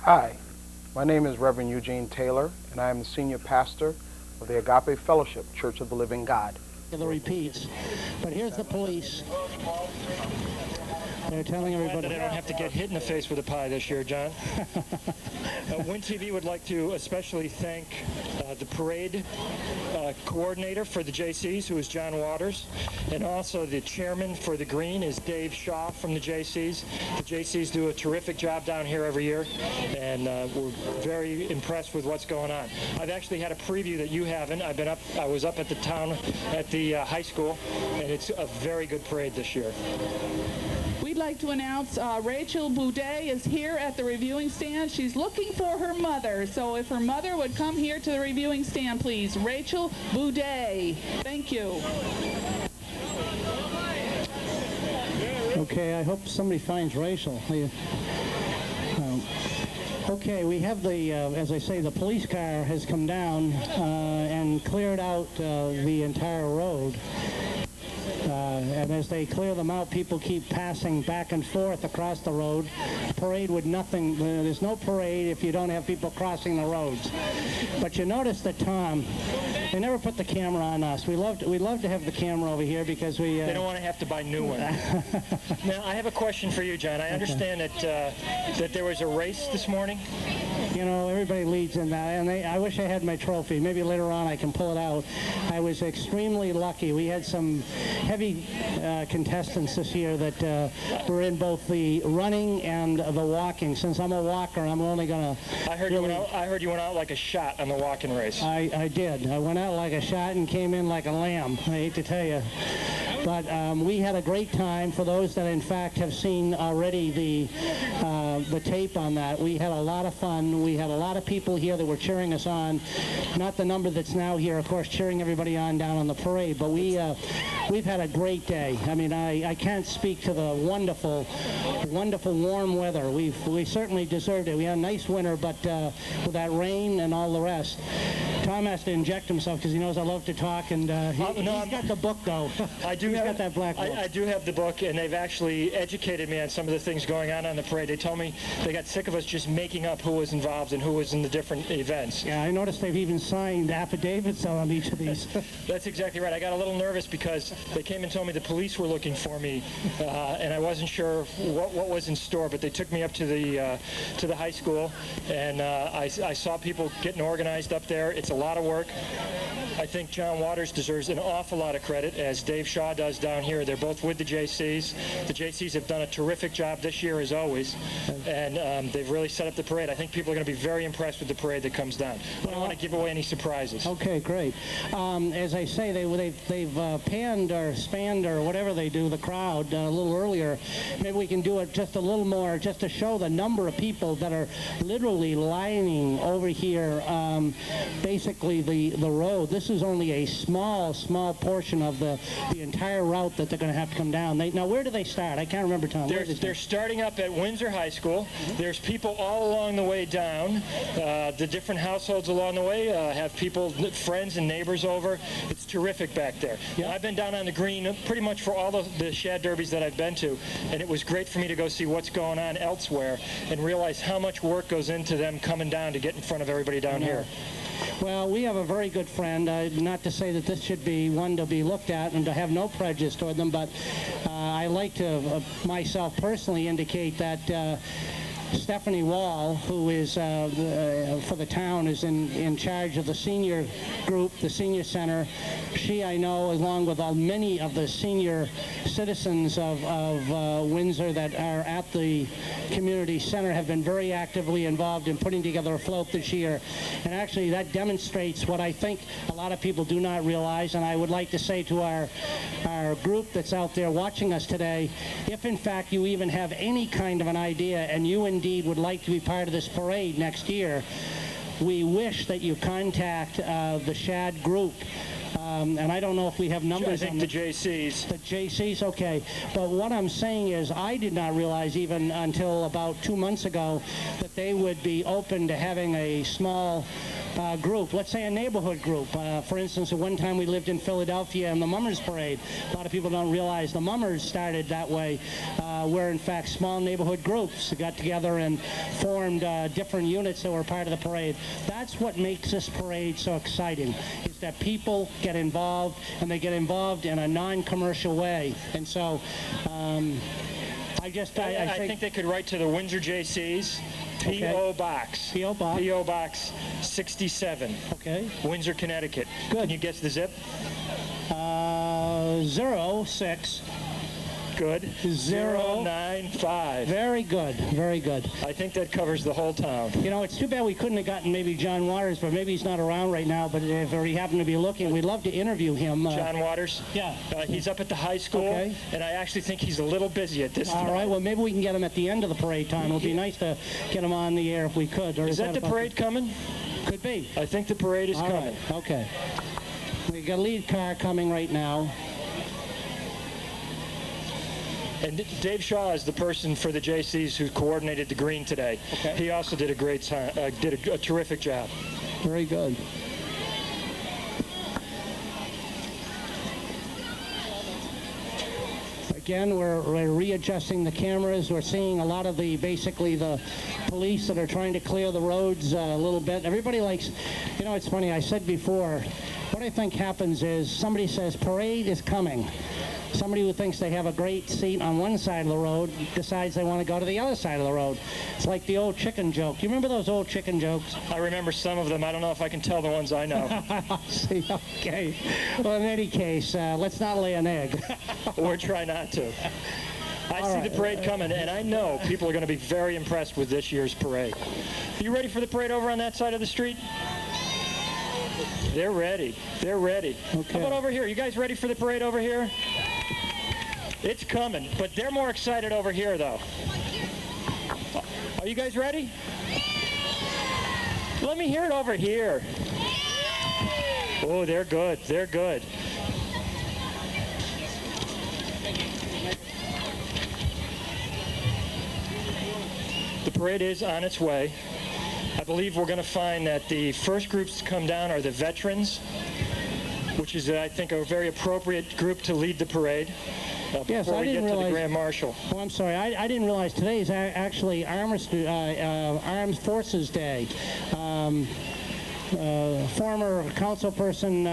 Hi, my name is Reverend Eugene Taylor, and I am the senior pastor of the Agape Fellowship Church of the Living God. The repeats, but here's the police. They're telling everybody that I don't have to get hit in the face with a pie this year, John. Win TV would like to especially thank the parade coordinator for the JCs, who is John Waters, and also the chairman for the Green is Dave Shaw from the JCs. The JCs do a terrific job down here every year, and we're very impressed with what's going on. I've actually had a preview that you haven't. I was up at the town, at the high school, and it's a very good parade this year. We'd like to announce Rachel Boudet is here at the reviewing stand. She's looking for her mother, so if her mother would come here to the reviewing stand, please. Rachel Boudet. Thank you. Okay, I hope somebody finds Rachel. Okay, we have the, as I say, the police car has come down and cleared out the entire road. And as they clear them out, people keep passing back and forth across the road. Parade with nothing. There's no parade if you don't have people crossing the roads. But you notice that, Tom, they never put the camera on us. We love to have the camera over here because we... They don't want to have to buy new ones. Now, I have a question for you, John. I understand that there was a race this morning. You know, everybody leads in that, and I wish I had my trophy. Maybe later on I can pull it out. I was extremely lucky. We had some heavy contestants this year that were in both the running and the walking. Since I'm a walker, I'm only going to... I heard you went out like a shot on the walking race. I did. I went out like a shot and came in like a lamb. I hate to tell you. But we had a great time. For those that, in fact, have seen already the tape on that, we had a lot of fun. We had a lot of people here that were cheering us on. Not the number that's now here, of course, cheering everybody on down on the parade. But we've had a great day. I mean, I can't speak to the wonderful warm weather. We certainly deserved it. We had a nice winter, but with that rain and all the rest. Tom has to inject himself because he knows I love to talk, and he's got the book, though. He's got that black book. I do have the book, and they've actually educated me on some of the things going on the parade. They told me they got sick of us just making up who was involved and who was in the different events. Yeah, I noticed they've even signed affidavits on each of these. That's exactly right. I got a little nervous because they came and told me the police were looking for me, and I wasn't sure what was in store, but they took me up to the high school, and I saw people getting organized up there. It's a lot of work. I think John Waters deserves an awful lot of credit, as Dave Shaw does down here. They're both with the JCs. The JCs have done a terrific job this year, as always, and they've really set up the parade. I think people are going to be very impressed with the parade that comes down. I don't want to give away any surprises. Okay, great. As I say, they've panned or spanned or whatever they do the crowd a little earlier. Maybe we can do it just a little more, just to show the number of people that are literally lining over here, basically the road. This is only a small portion of the entire route that they're going to have to come down. Now, where do they start? I can't remember, Tom. They're starting up at Windsor High School. There's people all along the way down. The different households along the way have people, friends and neighbors over. It's terrific back there. Yeah. I've been down on the Green pretty much for all the Shad Derbies that I've been to, and it was great for me to go see what's going on elsewhere and realize how much work goes into them coming down to get in front of everybody down here. Well, we have a very good friend, not to say that this should be one to be looked at and to have no prejudice toward them, but I like to myself personally indicate that Stephanie Wall, who is for the town, is in charge of the senior group, the senior center. She, I know, along with many of the senior citizens of Windsor that are at the community center, have been very actively involved in putting together a float this year. And actually that demonstrates what I think a lot of people do not realize, and I would like to say to our group that's out there watching us today, if in fact you even have any kind of an idea and you indeed would like to be part of this parade next year, we wish that you contact the Shad group. And I don't know if we have numbers. I think the JCs. The JCs, okay. But what I'm saying is I did not realize even until about 2 months ago that they would be open to having a small group, let's say a neighborhood group. For instance, at one time we lived in Philadelphia and the Mummers Parade. A lot of people don't realize the Mummers started that way, where in fact small neighborhood groups got together and formed different units that were part of the parade. That's what makes this parade so exciting, is that people get involved, and they get involved in a non-commercial way. And so I think they could write to the Windsor Jaycees, P.O. Box. P.O. Box. P.O. Box 67. Okay. Windsor, Connecticut. Good. Can you guess the zip? 06. Good. 095. Very good. Very good. I think that covers the whole town. You know, it's too bad we couldn't have gotten maybe John Waters, but maybe he's not around right now. But if he happened to be looking, we'd love to interview him. John Waters? Yeah. He's up at the high school, okay. And I actually think he's a little busy at this time. All right. Well, maybe we can get him at the end of the parade time. It would be nice to get him on the air if we could. Or is that the parade coming? Could be. I think the parade is coming. Right. Okay. We got a lead car coming right now. And Dave Shaw is the person for the Jaycees who coordinated the green today. Okay. He also did a great time, did a terrific job. Very good. Again, we're readjusting the cameras. We're seeing a lot of basically the police that are trying to clear the roads a little bit. Everybody likes, you know, it's funny, I said before, what I think happens is somebody says, parade is coming. Somebody who thinks they have a great seat on one side of the road decides they want to go to the other side of the road. It's like the old chicken joke. You remember those old chicken jokes? I remember some of them. I don't know if I can tell the ones I know. See, okay. Well, in any case, let's not lay an egg. Or try not to. I see the parade coming, and I know people are going to be very impressed with this year's parade. You ready for the parade over on that side of the street? They're ready. They're ready. Okay. How about over here? You guys ready for the parade over here? It's coming, but they're more excited over here, though. Are you guys ready? Let me hear it over here. Oh, they're good. They're good. The parade is on its way. I believe we're going to find that the first groups to come down are the veterans, which is, I think, a very appropriate group to lead the parade. Before we get to the Grand Marshal. Oh, I'm sorry. I didn't realize today is actually Armed Forces Day. Former councilperson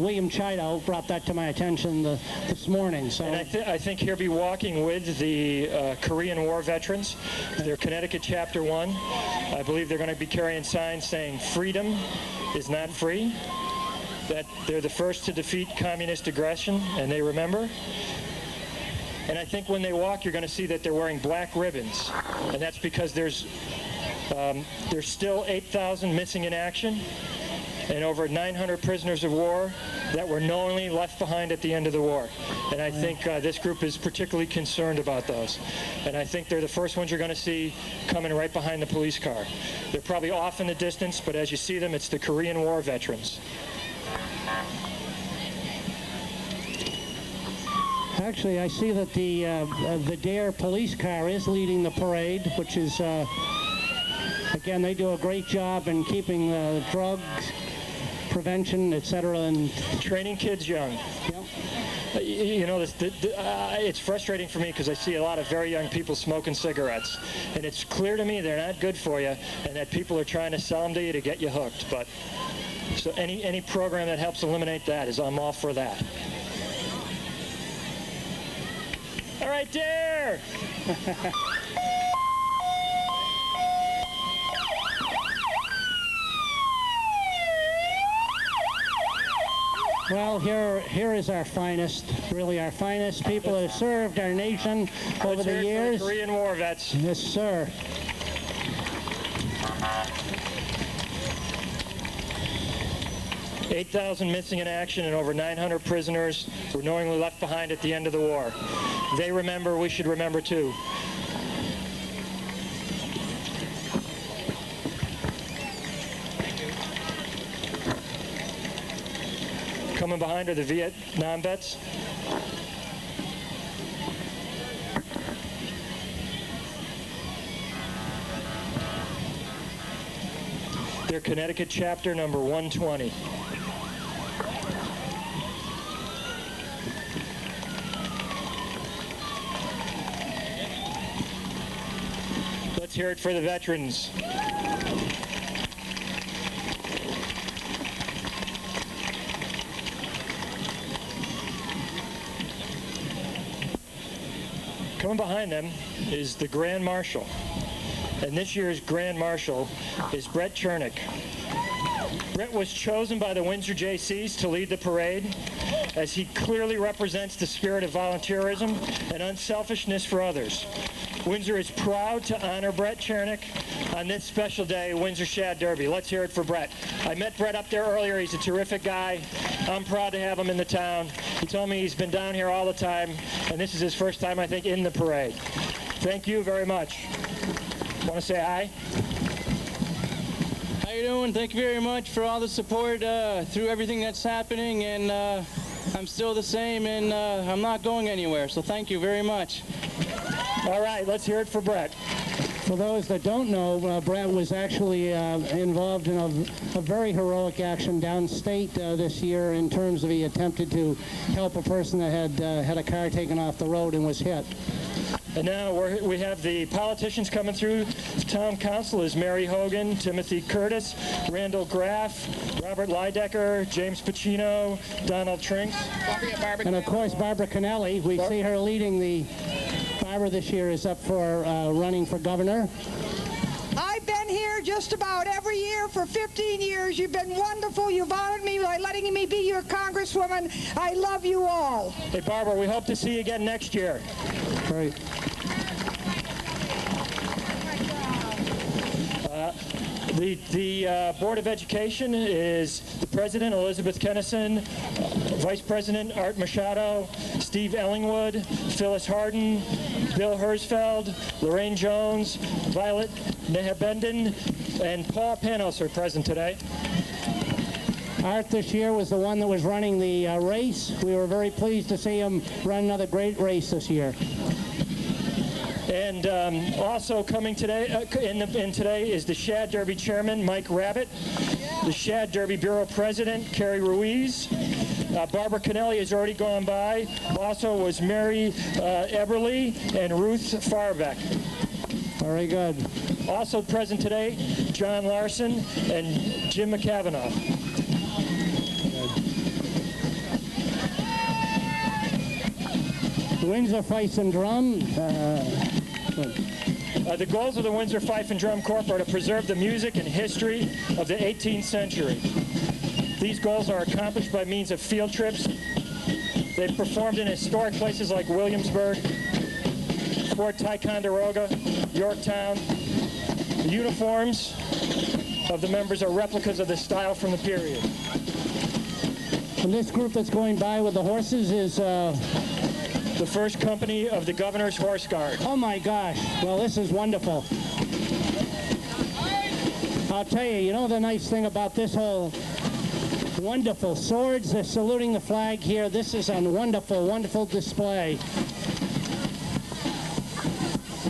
William Chido brought that to my attention this morning. So, and I think he'll be walking with the Korean War veterans. They're Connecticut Chapter 1. I believe they're going to be carrying signs saying freedom is not free, that they're the first to defeat communist aggression, and they remember. And I think when they walk, you're going to see that they're wearing black ribbons. And that's because there's still 8,000 missing in action and over 900 prisoners of war that were knowingly left behind at the end of the war. And I think this group is particularly concerned about those. And I think they're the first ones you're going to see coming right behind the police car. They're probably off in the distance, but as you see them, it's the Korean War veterans. Actually, I see that the DARE police car is leading the parade, which is, again, they do a great job in keeping drugs, prevention, etc. and training kids young. Yep. You know, it's frustrating for me because I see a lot of very young people smoking cigarettes. And it's clear to me they're not good for you and that people are trying to sell them to you to get you hooked. But so any program that helps eliminate that I'm all for that. All right, DARE! Well, here is our finest, really our finest people that have served our nation over the years. For the Korean War vets. Yes, sir. $8,000 missing in action and over 900 prisoners were knowingly left behind at the end of the war. They remember, we should remember too. Coming behind are the Vietnam vets. their Connecticut chapter number 120. Let's hear it for the veterans. Coming behind them is the Grand Marshal. And this year's Grand Marshal is Brett Chernick. Brett was chosen by the Windsor JCs to lead the parade, as he clearly represents the spirit of volunteerism and unselfishness for others. Windsor is proud to honor Brett Chernick on this special day, Windsor Shad Derby. Let's hear it for Brett. I met Brett up there earlier. He's a terrific guy. I'm proud to have him in the town. He told me he's been down here all the time, and this is his first time, I think, in the parade. Thank you very much. Want to say hi? How you doing? Thank you very much for all the support through everything that's happening, and I'm still the same, and I'm not going anywhere, so thank you very much. All right, let's hear it for Brett. For those that don't know, Brett was actually involved in a very heroic action downstate this year in terms of he attempted to help a person that had a car taken off the road and was hit. And now we have the politicians coming through. The town council is Mary Hogan, Timothy Curtis, Randall Graff, Robert Lydecker, James Pacino, Donald Trink. And of course, Barbara Cannelli. We see her leading the... Barbara this year is up for running for governor. I've been here just about every year for 15 years. You've been wonderful. You've honored me by letting me be your congresswoman. I love you all. Hey, Barbara, we hope to see you again next year. Great. The Board of Education is the President, Elizabeth Kennison, Vice President, Art Machado, Steve Ellingwood, Phyllis Harden, Bill Hersfeld, Lorraine Jones, Violet Nehabenden, and Paul Panos are present today. Art this year was the one that was running the race. We were very pleased to see him run another great race this year. And also coming today, today is the Shad Derby Chairman, Mike Rabbit, the Shad Derby Bureau President, Carrie Ruiz. Barbara Cannelli has already gone by. Also was Mary Eberly and Ruth Farbeck. Very good. Also present today, John Larson and Jim McCavanagh. Windsor Fife and Drum. The goals of the Windsor Fife and Drum Corps are to preserve the music and history of the 18th century. These goals are accomplished by means of field trips. They've performed in historic places like Williamsburg, Fort Ticonderoga, Yorktown. The uniforms of the members are replicas of the style from the period. And this group that's going by with the horses is... the first company of the Governor's Horse Guard. Oh my gosh, well this is wonderful. I'll tell you, you know the nice thing about this whole wonderful swords, they're saluting the flag here. This is a wonderful, wonderful display.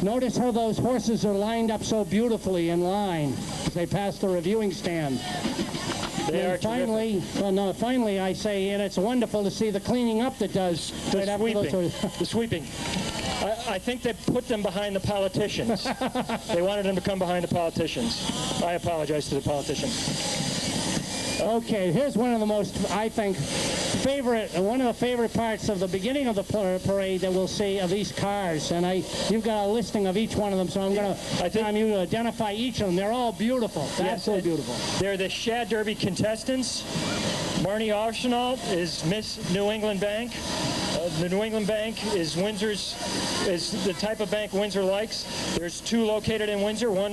Notice how those horses are lined up so beautifully in line as they pass the reviewing stand. And finally, well, no, finally I say, and it's wonderful to see the cleaning up that does. The sweeping. I think they put them behind the politicians. They wanted them to come behind the politicians. I apologize to the politicians. Okay, here's one of the most, I think, one of the favorite parts of the beginning of the parade that we'll see of these cars. And you've got a listing of each one of them, so I'm going to have you identify each of them. They're all beautiful. Absolutely beautiful. They're the Shad Derby contestants. Marnie Arsenault is Miss New England Bank. The New England Bank is the type of bank Windsor likes. There's two located in Windsor, one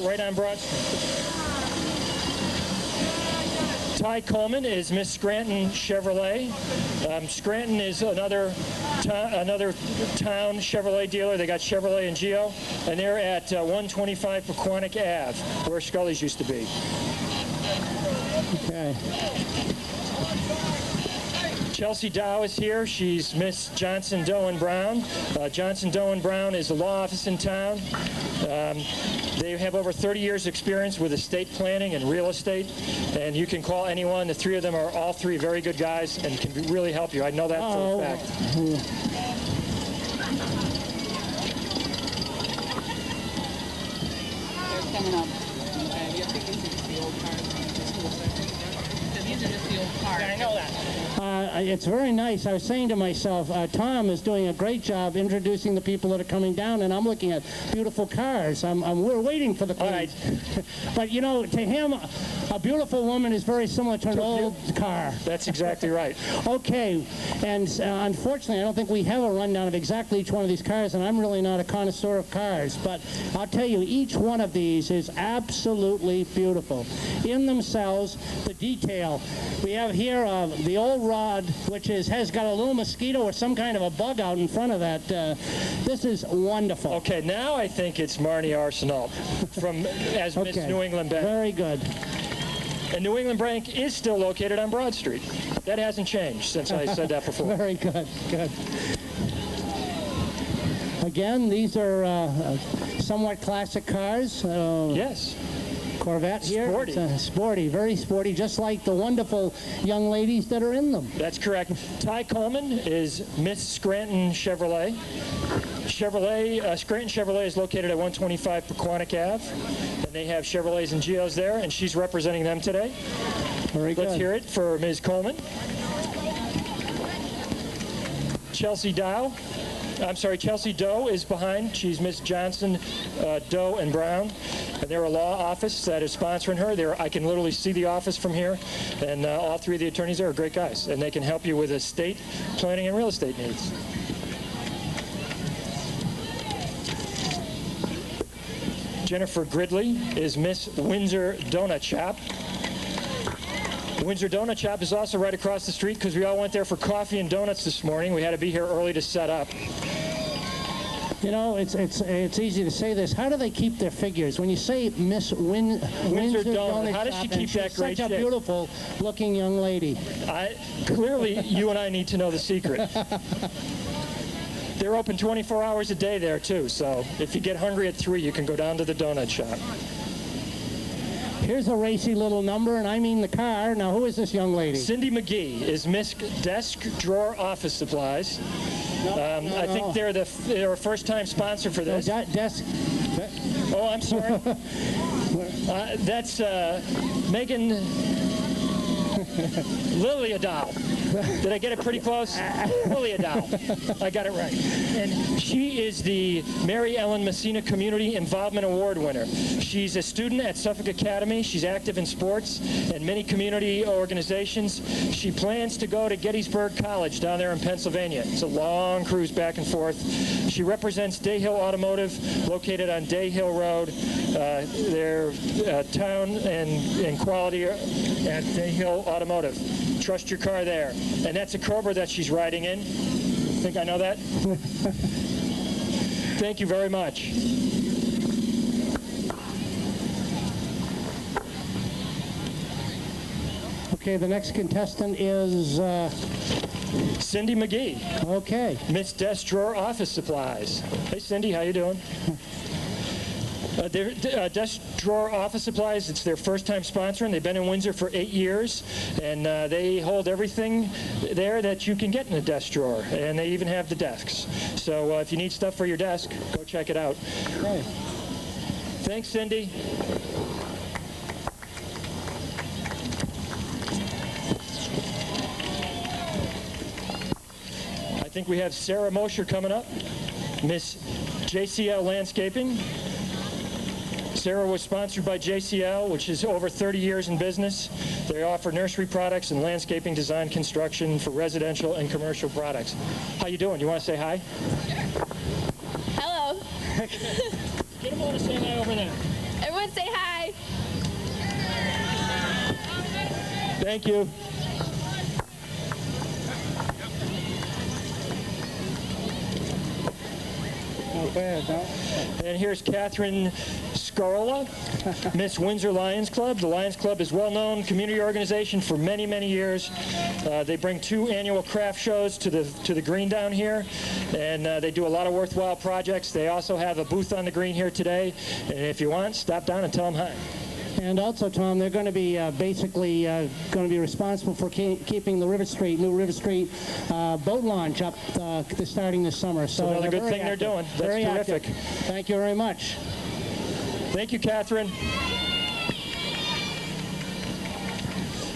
right on Broad Street. Ty Coleman is Miss Scranton Chevrolet. Scranton is another town Chevrolet dealer. They got Chevrolet and Geo, and they're at 125 Pequannock Ave, where Scully's used to be. Okay. Chelsea Dow is here. She's Miss Johnson, Doe, and Brown. Johnson, Doe, and Brown is a law office in town. They have over 30 years experience with estate planning and real estate, and you can call anyone. The three of them are all three very good guys and can really help you. I know that for a fact. They're coming up. Okay, I think these are just the old cards. These are just the old cards. I know that. It's very nice. I was saying to myself, Tom is doing a great job introducing the people that are coming down, and I'm looking at beautiful cars. We're waiting for the Queen. All right. But, you know, to him, a beautiful woman is very similar to an old car. That's exactly right. Okay, and unfortunately, I don't think we have a rundown of exactly each one of these cars, and I'm really not a connoisseur of cars, but I'll tell you, each one of these is absolutely beautiful. In themselves, the detail. We have here the old rod, which has got a little mosquito or some kind of a bug out in front of that. This is wonderful. Okay, now I think it's Marnie Arsenault as Miss New England Bank. Very good. And New England Bank is still located on Broad Street. That hasn't changed since I said that before. Very good. Good. Again, these are somewhat classic cars. Yes. Corvette here. Sporty. It's sporty, very sporty, just like the wonderful young ladies that are in them. That's correct. Ty Coleman is Miss Scranton Chevrolet. Scranton Chevrolet is located at 125 Pequannock Ave, and they have Chevrolets and Geos there, and she's representing them today. Very good. Let's hear it for Ms. Coleman. Chelsea Doe is behind. She's Miss Johnson, Doe, and Brown. And they're a law office that is sponsoring her. I can literally see the office from here. And all three of the attorneys there are great guys. And they can help you with estate planning and real estate needs. Jennifer Gridley is Miss Windsor Donut Shop. Windsor Donut Shop is also right across the street because we all went there for coffee and donuts this morning. We had to be here early to set up. You know, it's easy to say this. How do they keep their figures? When you say Miss Windsor Donut how does she keep that great shape? Such a beautiful looking young lady. Clearly, you and I need to know the secret. They're open 24 hours a day there, too. So if you get hungry at 3, you can go down to the donut shop. Here's a racy little number, and I mean the car. Now, who is this young lady? Cindy McGee is Miss Desk Drawer Office Supplies. I think they're a first-time sponsor for this. Desk. Oh, I'm sorry. That's Megan Liliadow. Did I get it pretty close? Liliadow. I got it right. And she is the Mary Ellen Messina Community Involvement Award winner. She's a student at Suffolk Academy. She's active in sports and many community organizations. She plans to go to Gettysburg College down there in Pennsylvania. It's a long cruise back and forth. She represents Day Hill Automotive, located on Day Hill Road. Their town and quality at Day Hill Automotive. Trust your car there. And that's a Cobra that she's riding in. Think I know that? Thank you very much. Okay, the next contestant is Cindy McGee. Okay. Miss Desk Drawer Office Supplies. Hey, Cindy, how you doing? Their Desk Drawer Office Supplies, it's their first time sponsoring. They've been in Windsor for 8 years, and they hold everything there that you can get in a desk drawer, and they even have the desks. So if you need stuff for your desk, go check it out. Okay. Thanks, Cindy. I think we have Sarah Mosher coming up, Miss JCL Landscaping. Sarah was sponsored by JCL, which is over 30 years in business. They offer nursery products and landscaping design construction for residential and commercial products. How you doing? You want to say hi? Hello. Get them all to say hi over there. Everyone say hi. Thank you. And here's Catherine Scarola, Miss Windsor Lions Club. The Lions Club is a well-known community organization for many, many years. They bring 2 annual craft shows to the green down here, and they do a lot of worthwhile projects. They also have a booth on the green here today, and if you want, stop down and tell them hi. And also, Tom, they're going to be basically going to be responsible for keeping the new River Street boat launch up starting this summer. So another good thing active. They're doing. That's very terrific. Active. Thank you very much. Thank you, Catherine.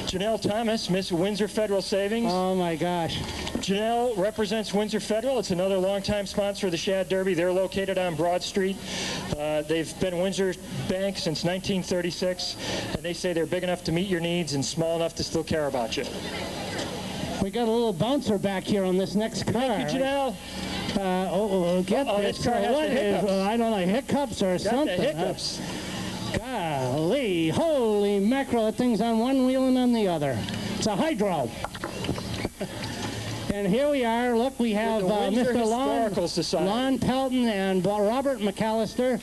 Janelle Thomas, Miss Windsor Federal Savings. Oh, my gosh. Janelle represents Windsor Federal. It's another longtime sponsor of the Shad Derby. They're located on Broad Street. They've been Windsor Bank since 1936, and they say they're big enough to meet your needs and small enough to still care about you. We got a little bouncer back here on this next car. Thank you, Janelle. Get this car has the hiccups. I don't know, hiccups or Got something. the hiccups. Golly, holy mackerel, that thing's on one wheel and on the other. It's a hydro. And here we are. Look, we have Mr. Lon Pelton and Robert McAllister.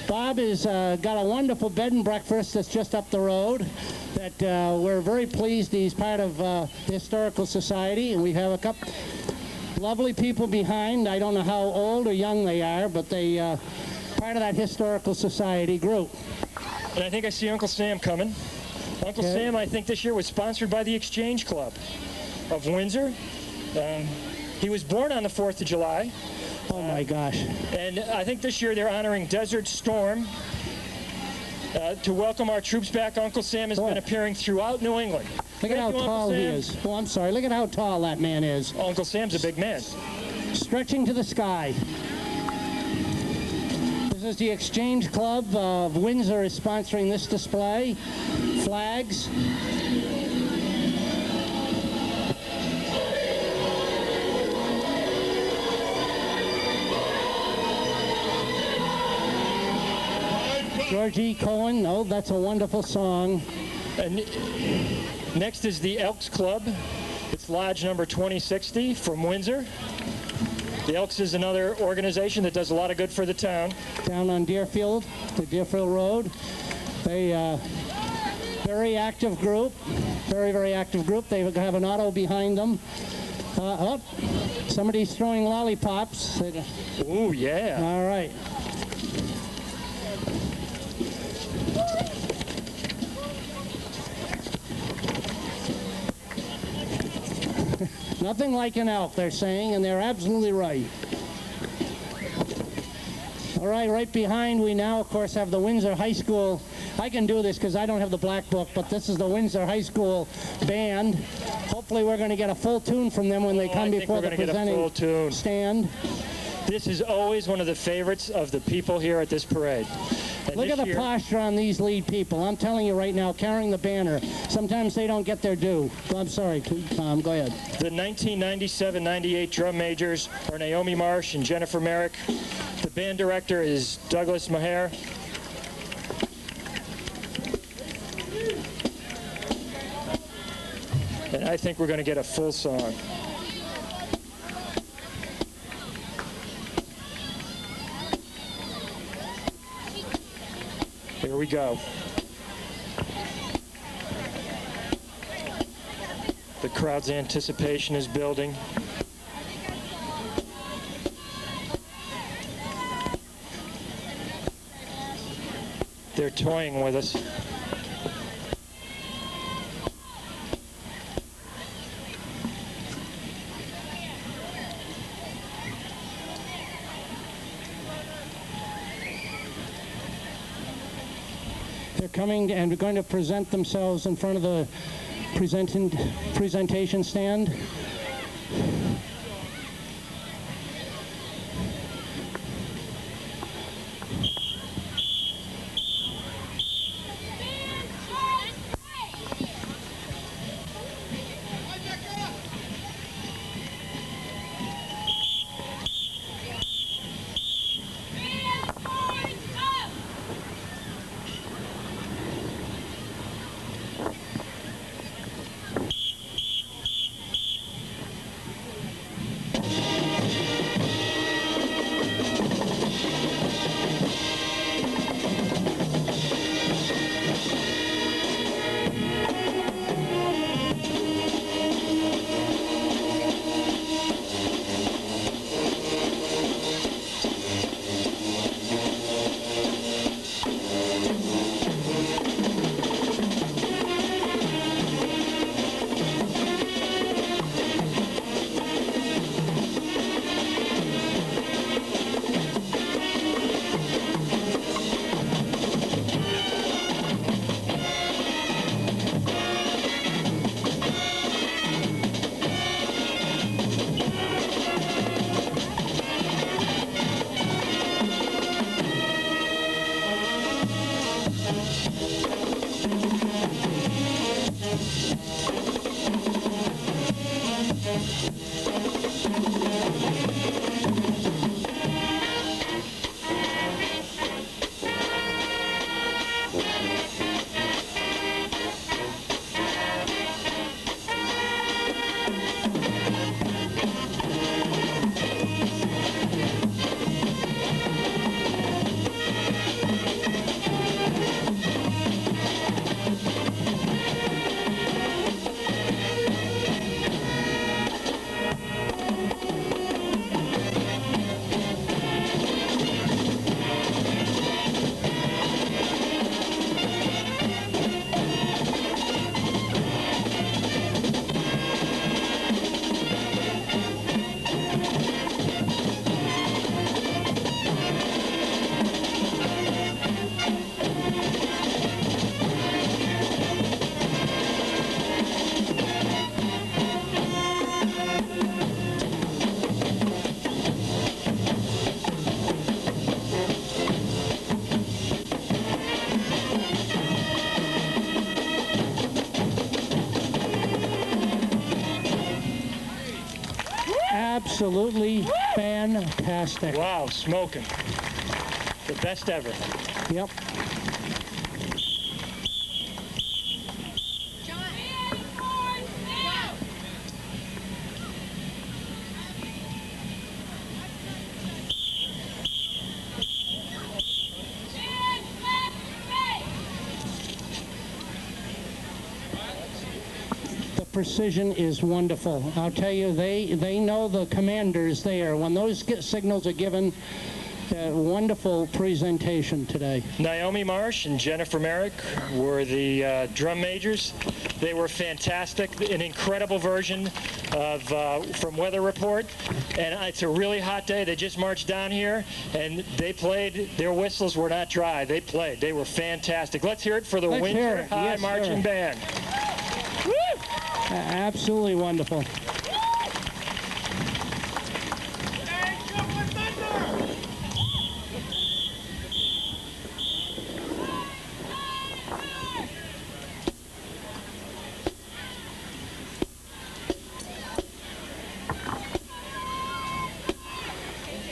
Bob has got a wonderful bed and breakfast that's just up the road that we're very pleased he's part of the Historical Society. And we have a couple lovely people behind. I don't know how old or young they are, but they part of that Historical Society group. And I think I see Uncle Sam coming. Uncle Sam, I think this year was sponsored by the Exchange Club of Windsor. He was born on the 4th of July. Oh, my gosh. And I think this year they're honoring Desert Storm. To welcome our troops back, Uncle Sam has been appearing throughout New England. Look at how tall he is. Oh, I'm sorry. Look at how tall that man is. Uncle Sam's a big man. Stretching to the sky. This is the Exchange Club of Windsor is sponsoring this display. Flags. George E. Cohen, oh, that's a wonderful song. And next is the Elks Club. It's Lodge number 2060 from Windsor. The Elks is another organization that does a lot of good for the town. Down on Deerfield, the Deerfield Road. They very active group, very, very active group. They have an auto behind them. Oh, somebody's throwing lollipops. Ooh, yeah. All right. Nothing like an elk, they're saying, and they're absolutely right. All right, right behind we now, of course, have the Windsor High School. I can do this because I don't have the black book, but this is the Windsor High School band. Hopefully we're going to get a full tune from them when they come before the presenting stand. This is always one of the favorites of the people here at this parade. And look at the posture on these lead people. I'm telling you right now, carrying the banner, sometimes they don't get their due. I'm sorry, Tom, go ahead. The 1997-98 drum majors are Naomi Marsh and Jennifer Merrick. The band director is Douglas Maher. And I think we're going to get a full song. Here we go. The crowd's anticipation is building. They're toying with us. They're coming and are going to present themselves in front of the presentation stand. Absolutely fantastic. Wow, smoking. The best ever. Yep. Precision is wonderful. I'll tell you, they know the commanders there. When those signals are given, wonderful presentation today. Naomi Marsh and Jennifer Merrick were the drum majors. They were fantastic. An incredible version of from Weather Report. And it's a really hot day. They just marched down here and they played. Their whistles were not dry. They played. They were fantastic. Let's hear it for the Windsor High Yes, Marching Band. Woo! Absolutely wonderful.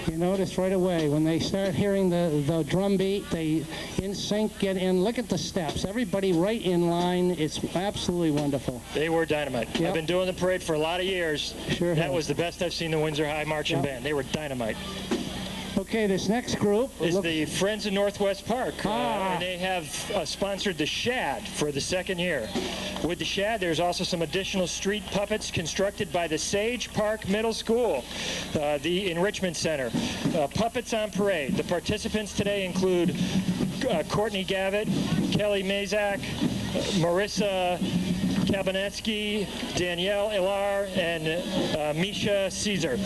You notice right away when they start hearing the drum beat, they in sync get in. Look at the steps. Everybody right in line. It's absolutely wonderful. They were dynamite. Yep. I've been doing the parade for a lot of years. Sure That have. was the best I've seen the Windsor High Marching Yep. Band. They were dynamite. Okay, this next group Is the Friends of Northwest Park. Ah. And they have sponsored the Shad for the second year. With the Shad, there's also some additional street puppets constructed by the Sage Park Middle School, the Enrichment Center. Puppets on parade. The participants today include Courtney Gavitt, Kelly Mazak, Marissa Kabinetsky, Danielle Ilar, and Misha Caesar.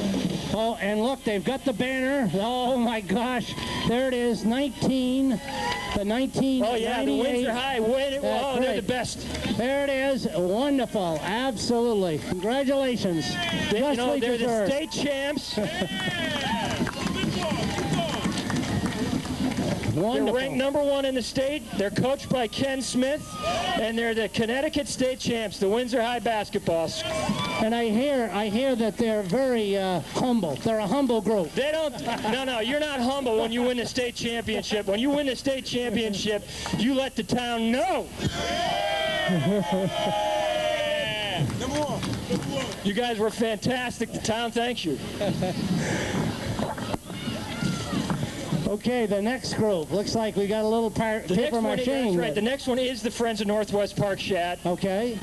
Oh, and look, they've got the banner. Oh my gosh, there it is, the 1998. Oh yeah, the Windsor High win it. That's Oh, they're the right. best. There it is, wonderful, absolutely. Congratulations. You know, Justly they're the deserved. state champs. They're Wonderful. ranked #1 in the state. They're coached by Ken Smith, and they're the Connecticut state champs, the Windsor High basketball. And I hear that they're very humble. They're a humble group. They don't. No, you're not humble when you win the state championship. When you win the state championship, you let the town know. You guys were fantastic. The town thanks you. Okay, the next group. Looks like we got a little The next paper one, mache. that's right. The next one is the Friends of Northwest Park, Shad. Okay.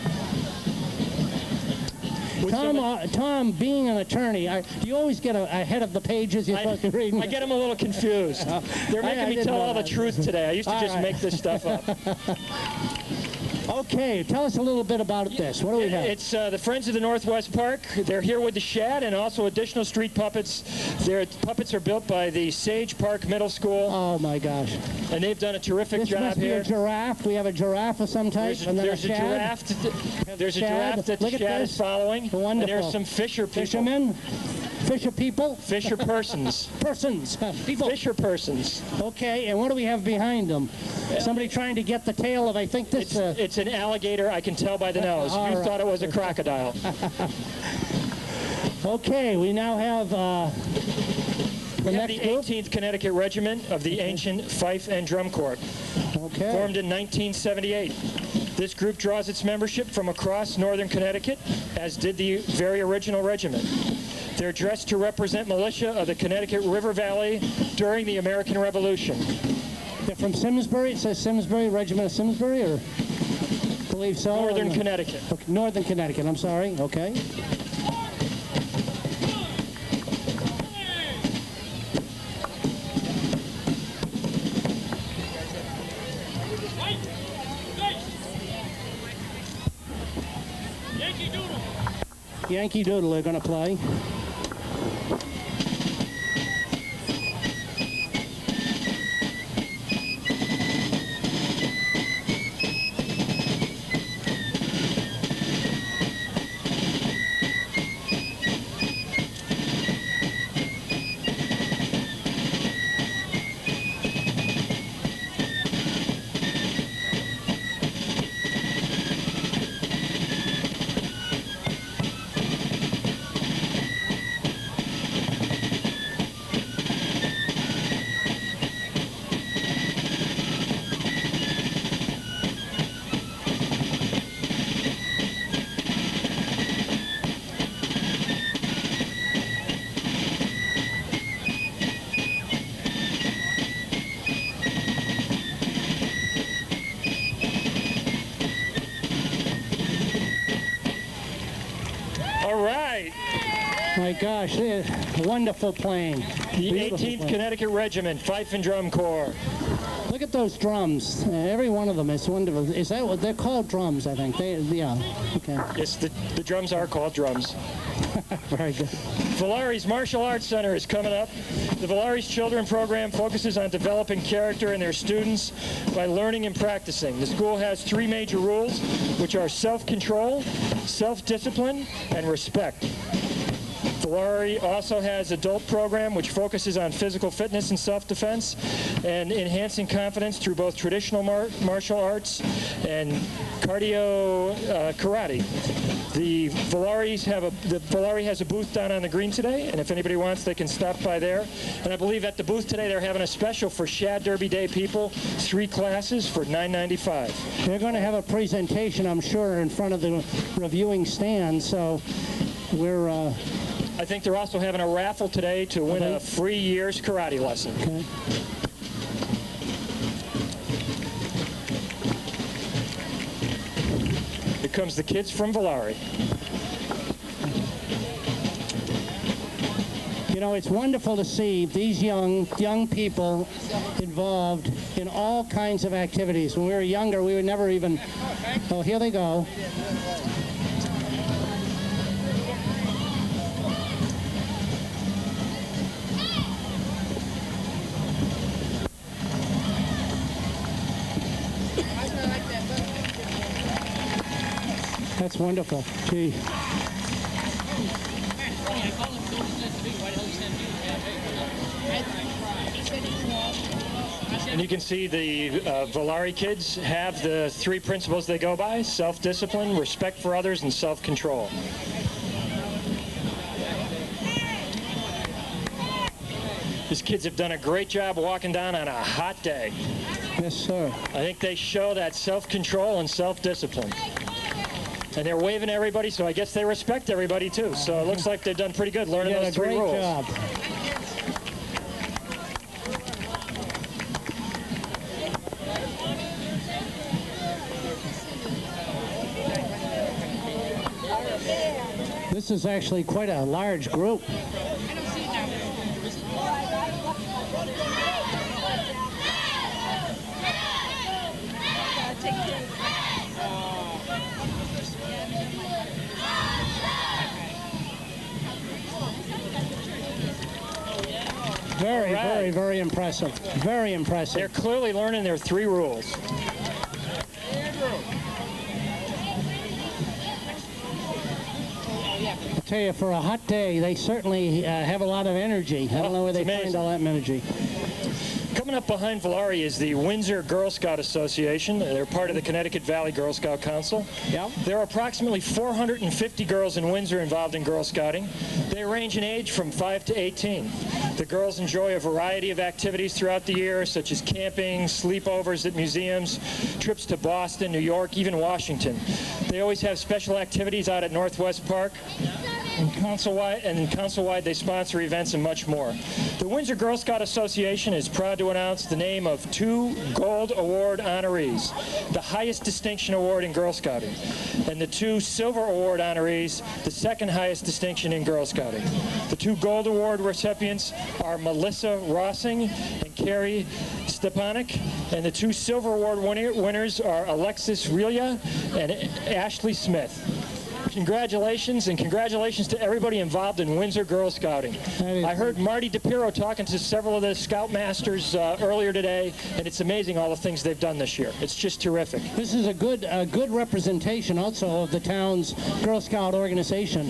With some- Tom, being an attorney, do you always get ahead of the pages you're supposed to read? I get them a little confused. They're I making me didn't tell know all the that. truth today. I used to All just right. make this stuff up. Okay, tell us a little bit about this. What do we have? It's the Friends of the Northwest Park. They're here with the Shad and also additional street puppets. Their puppets are built by the Sage Park Middle School, Oh my gosh. and they've done a terrific This job must be here. a giraffe. We have a giraffe of some type. There's, and then there's a shad. giraffe. There's a Shad. giraffe that the Look at Shad this. is following. And Wonderful. there's some fisher people. Fishermen. Fisher people. Fisher persons. Persons. People. Fisher persons. Okay, and what do we have behind them? Somebody trying to get the tail of, I think this... It's an alligator. I can tell by the nose. all You right. thought it was a crocodile. Okay, we now have the We have next the group. 18th Connecticut Regiment of the Ancient Fife and Drum Corps, Okay. formed in 1978. This group draws its membership from across northern Connecticut, as did the very original regiment. They're dressed to represent militia of the Connecticut River Valley during the American Revolution. They're from Simsbury. It says Simsbury, Regiment of Simsbury, or I believe so. Northern Connecticut. Okay, Northern Connecticut. I'm sorry. Okay. Yankee Doodle they're going to play. My gosh, wonderful playing. The Beautiful 18th playing. Connecticut Regiment, Fife and Drum Corps. Look at those drums. Every one of them is wonderful. Is that what they're called? Drums, I think. Yeah. Okay. Yes, the drums are called drums. Very good. Valari's Martial Arts Center is coming up. The Valari's Children Program focuses on developing character in their students by learning and practicing. The school has 3 major rules, which are self-control, self-discipline, and respect. Valari also has adult program which focuses on physical fitness and self-defense and enhancing confidence through both traditional martial arts and cardio karate. The Valari has a booth down on the green today, and if anybody wants, they can stop by there. And I believe at the booth today they're having a special for Shad Derby Day people, 3 classes for $9.95. They're going to have a presentation, I'm sure, in front of the reviewing stand, so we're... I think they're also having a raffle today to win a free year's karate lesson. Okay. Here comes the kids from Valari. You know, it's wonderful to see these young people involved in all kinds of activities. When we were younger, we would never even... Oh, here they go. That's wonderful. Gee. And you can see the Valari kids have the 3 principles they go by: self-discipline, respect for others, and self-control. These kids have done a great job walking down on a hot day. Yes, sir. I think they show that self-control and self-discipline. And they're waving at everybody, so I guess they respect everybody too. So it looks like they've done pretty good learning those 3 rules. Great job. This is actually quite a large group. Very impressive. Very impressive. They're clearly learning their 3 rules. I tell you, for a hot day, they certainly have a lot of energy. I don't know where they find all that energy. Coming up behind Valari is the Windsor Girl Scout Association. They're part of the Connecticut Valley Girl Scout Council. Yep. There are approximately 450 girls in Windsor involved in Girl Scouting. They range in age from 5 to 18. The girls enjoy a variety of activities throughout the year, such as camping, sleepovers at museums, trips to Boston, New York, even Washington. They always have special activities out at Northwest Park. And council-wide, they sponsor events and much more. The Windsor Girl Scout Association is proud to announce the name of 2 Gold Award honorees, the highest distinction award in Girl Scouting, and the 2 Silver Award honorees, the 2nd highest distinction in Girl Scouting. The 2 Gold Award recipients are Melissa Rossing and Carrie Stepanek, and the 2 Silver Award winners are Alexis Relia and Ashley Smith. Congratulations, and congratulations to everybody involved in Windsor Girl Scouting. I heard Marty DePiro talking to several of the Scoutmasters earlier today, and it's amazing all the things they've done this year. It's just terrific. This is a good representation also of the town's Girl Scout organization.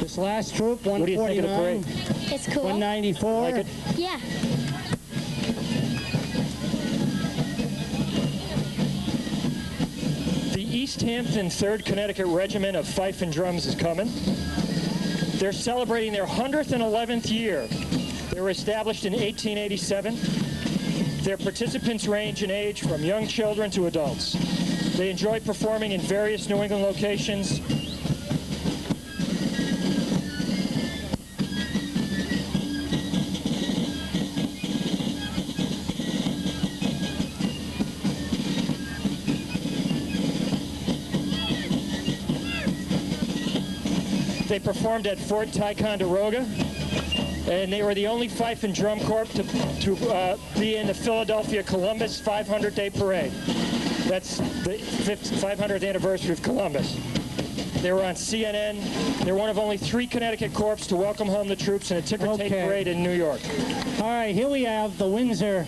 This last troop, 149. What do you think of the parade? It's cool. 194. Like it? Yeah. East Hampton 3rd Connecticut Regiment of Fife and Drums is coming. They're celebrating their 100th and 11th year. They were established in 1887. Their participants range in age from young children to adults. They enjoy performing in various New England locations. they performed at Fort Ticonderoga, and they were the only fife and drum corps to be in the Philadelphia Columbus 500-day parade. That's the 500th anniversary of Columbus. They were on CNN. They're one of only 3 Connecticut corps to welcome home the troops in a ticker-tape parade in New York. All right, here we have the Windsor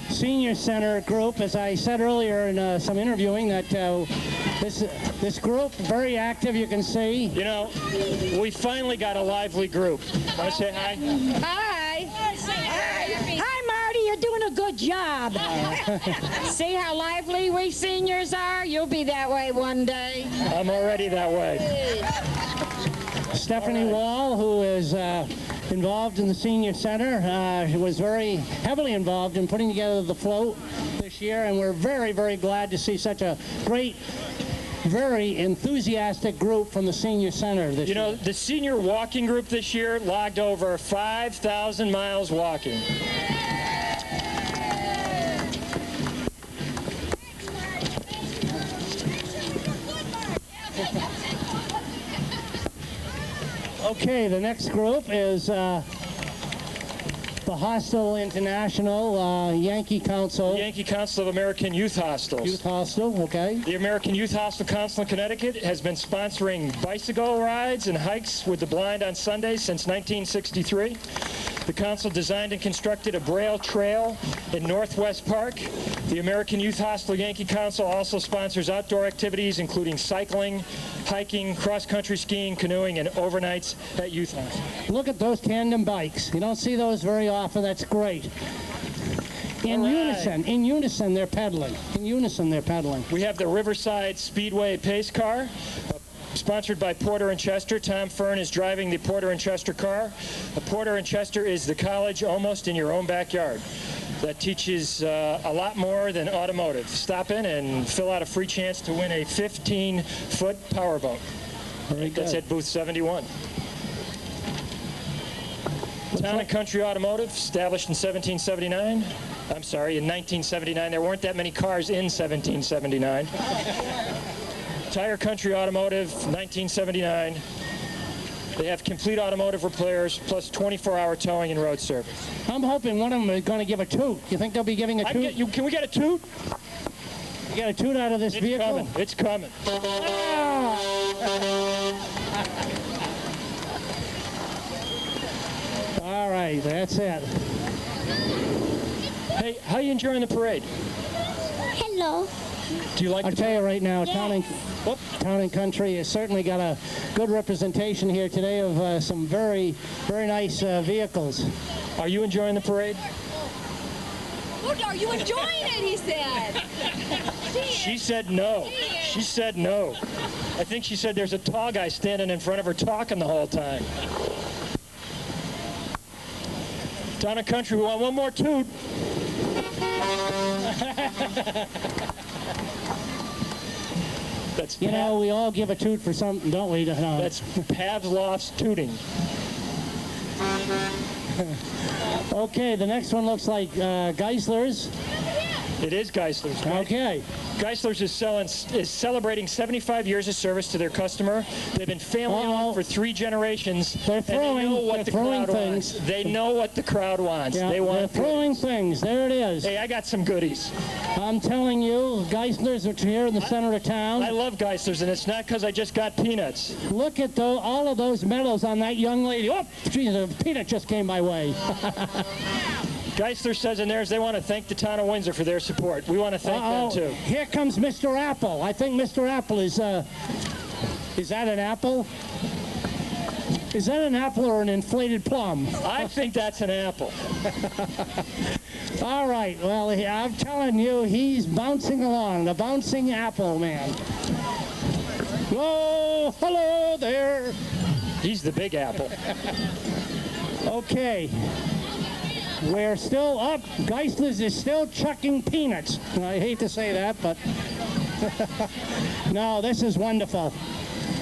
Senior Center group. As I said earlier in some interviewing, that this group, very active, you can see. You know, we finally got a lively group. Want to say hi? Hi. Hi, Marty. You're doing a good job. See how lively we seniors are? You'll be that way one day. I'm already that way. Stephanie Wall, who is involved in the Senior Center, was very heavily involved in putting together the float this year, and we're very, very glad to see such a great, very enthusiastic group from the Senior Center this year. You know, the senior walking group this year logged over 5,000 miles walking. Okay, the next group is the Hostel International Yankee Council. Yankee Council of American Youth Hostels. Youth Hostel, okay. The American Youth Hostel Council in Connecticut has been sponsoring bicycle rides and hikes with the blind on Sundays since 1963. The council designed and constructed a Braille Trail in Northwest Park. The American Youth Hostel Yankee Council also sponsors outdoor activities including cycling, hiking, cross-country skiing, canoeing, and overnights at youth hostels. Look at those tandem bikes. You don't see those very often. That's great. In unison they're pedaling. In unison they're pedaling. We have the Riverside Speedway Pace Car, sponsored by Porter & Chester. Tom Fern is driving the Porter & Chester car. Porter & Chester is the college almost in your own backyard that teaches a lot more than automotive. Stop in and fill out a free chance to win a 15-foot powerboat. That's at booth 71. Town & Country Automotive, established in 1779. I'm sorry, in 1979. There weren't that many cars in 1779. Tire Country Automotive, 1979. They have complete automotive repairs plus 24-hour towing and road service. I'm hoping one of them is going to give a toot. You think they'll be giving a toot? Can we get a toot? You get a toot out of this vehicle? It's coming. All right, that's it. Hey, how are you enjoying the parade? Hello. Do you like I'll tell you right now, Town and Country has certainly got a good representation here today of some very, very nice vehicles. Are you enjoying the parade? Are you enjoying it, he said. She said no. She said no. I think she said there's a tall guy standing in front of her talking the whole time. Town and Country, we want one more toot. That's you know, we all give a toot for something, don't we? That's Pavlov's tooting. Okay, the next one looks like Geisler's. It is Geisler's. Right? Okay. Geisler's is celebrating 75 years of service to their customer. They've been family-owned for 3 generations. They're throwing, and they know what the crowd things. wants. They know what the crowd wants. Yeah, They're throwing things. There it is. Hey, I got some goodies. I'm telling you, Geisler's, which are here in the center of town. I love Geisler's, and it's not because I just got peanuts. Look at all of those medals on that young lady. Oh, geez, a peanut just came my way. Geisler says in theirs they want to thank the town of Windsor for their support. We want to thank them, too. Here comes Mr. Apple. I think Mr. Apple is that an apple? Is that an apple or an inflated plum? I think that's an apple. All right, well, I'm telling you, he's bouncing along, the bouncing apple man. Oh, hello there. He's the big apple. Okay. We're still up. Geisler's is still chucking peanuts. I hate to say that, but no, this is wonderful.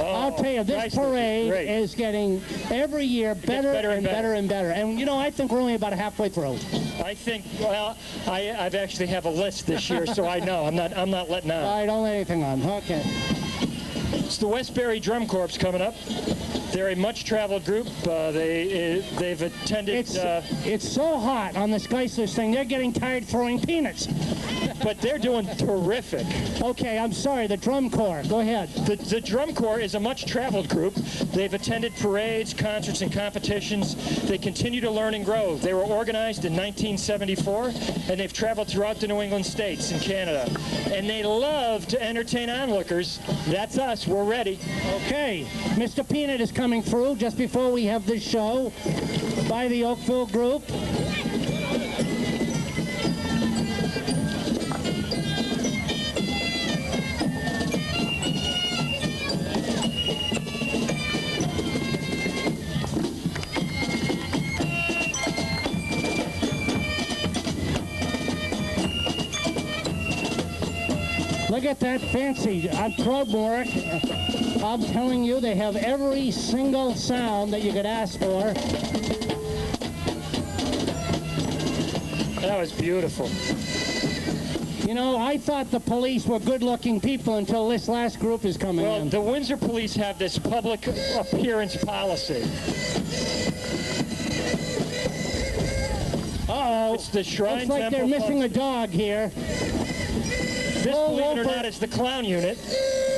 I'll tell you, this parade is getting every year better and better and better. And, you know, I think we're only about halfway through. I think, well, I've actually have a list this year, so I know. I'm not letting on. I don't let anything on. Okay. It's the Westbury Drum Corps coming up. They're a much-traveled group. They've attended... It's so hot on this Geisler's thing, they're getting tired throwing peanuts. But they're doing terrific. Okay, I'm sorry, the Drum Corps. Go ahead. The Drum Corps is a much-traveled group. They've attended parades, concerts, and competitions. They continue to learn and grow. They were organized in 1974, and they've traveled throughout the New England states and Canada. And they love to entertain onlookers. That's us. We're ready. Okay, Mr. Peanut is coming through just before we have this show by the Oakville group. Look at that fancy crowd work. I'm telling you, they have every single sound that you could ask for. That was beautiful. You know, I thought the police were good-looking people until this last group is coming in. Well, the Windsor police have this public appearance policy. Uh-oh. It's the Shrine Looks like Temple they're missing a Function. dog here. This, believe it or not, is the clown unit.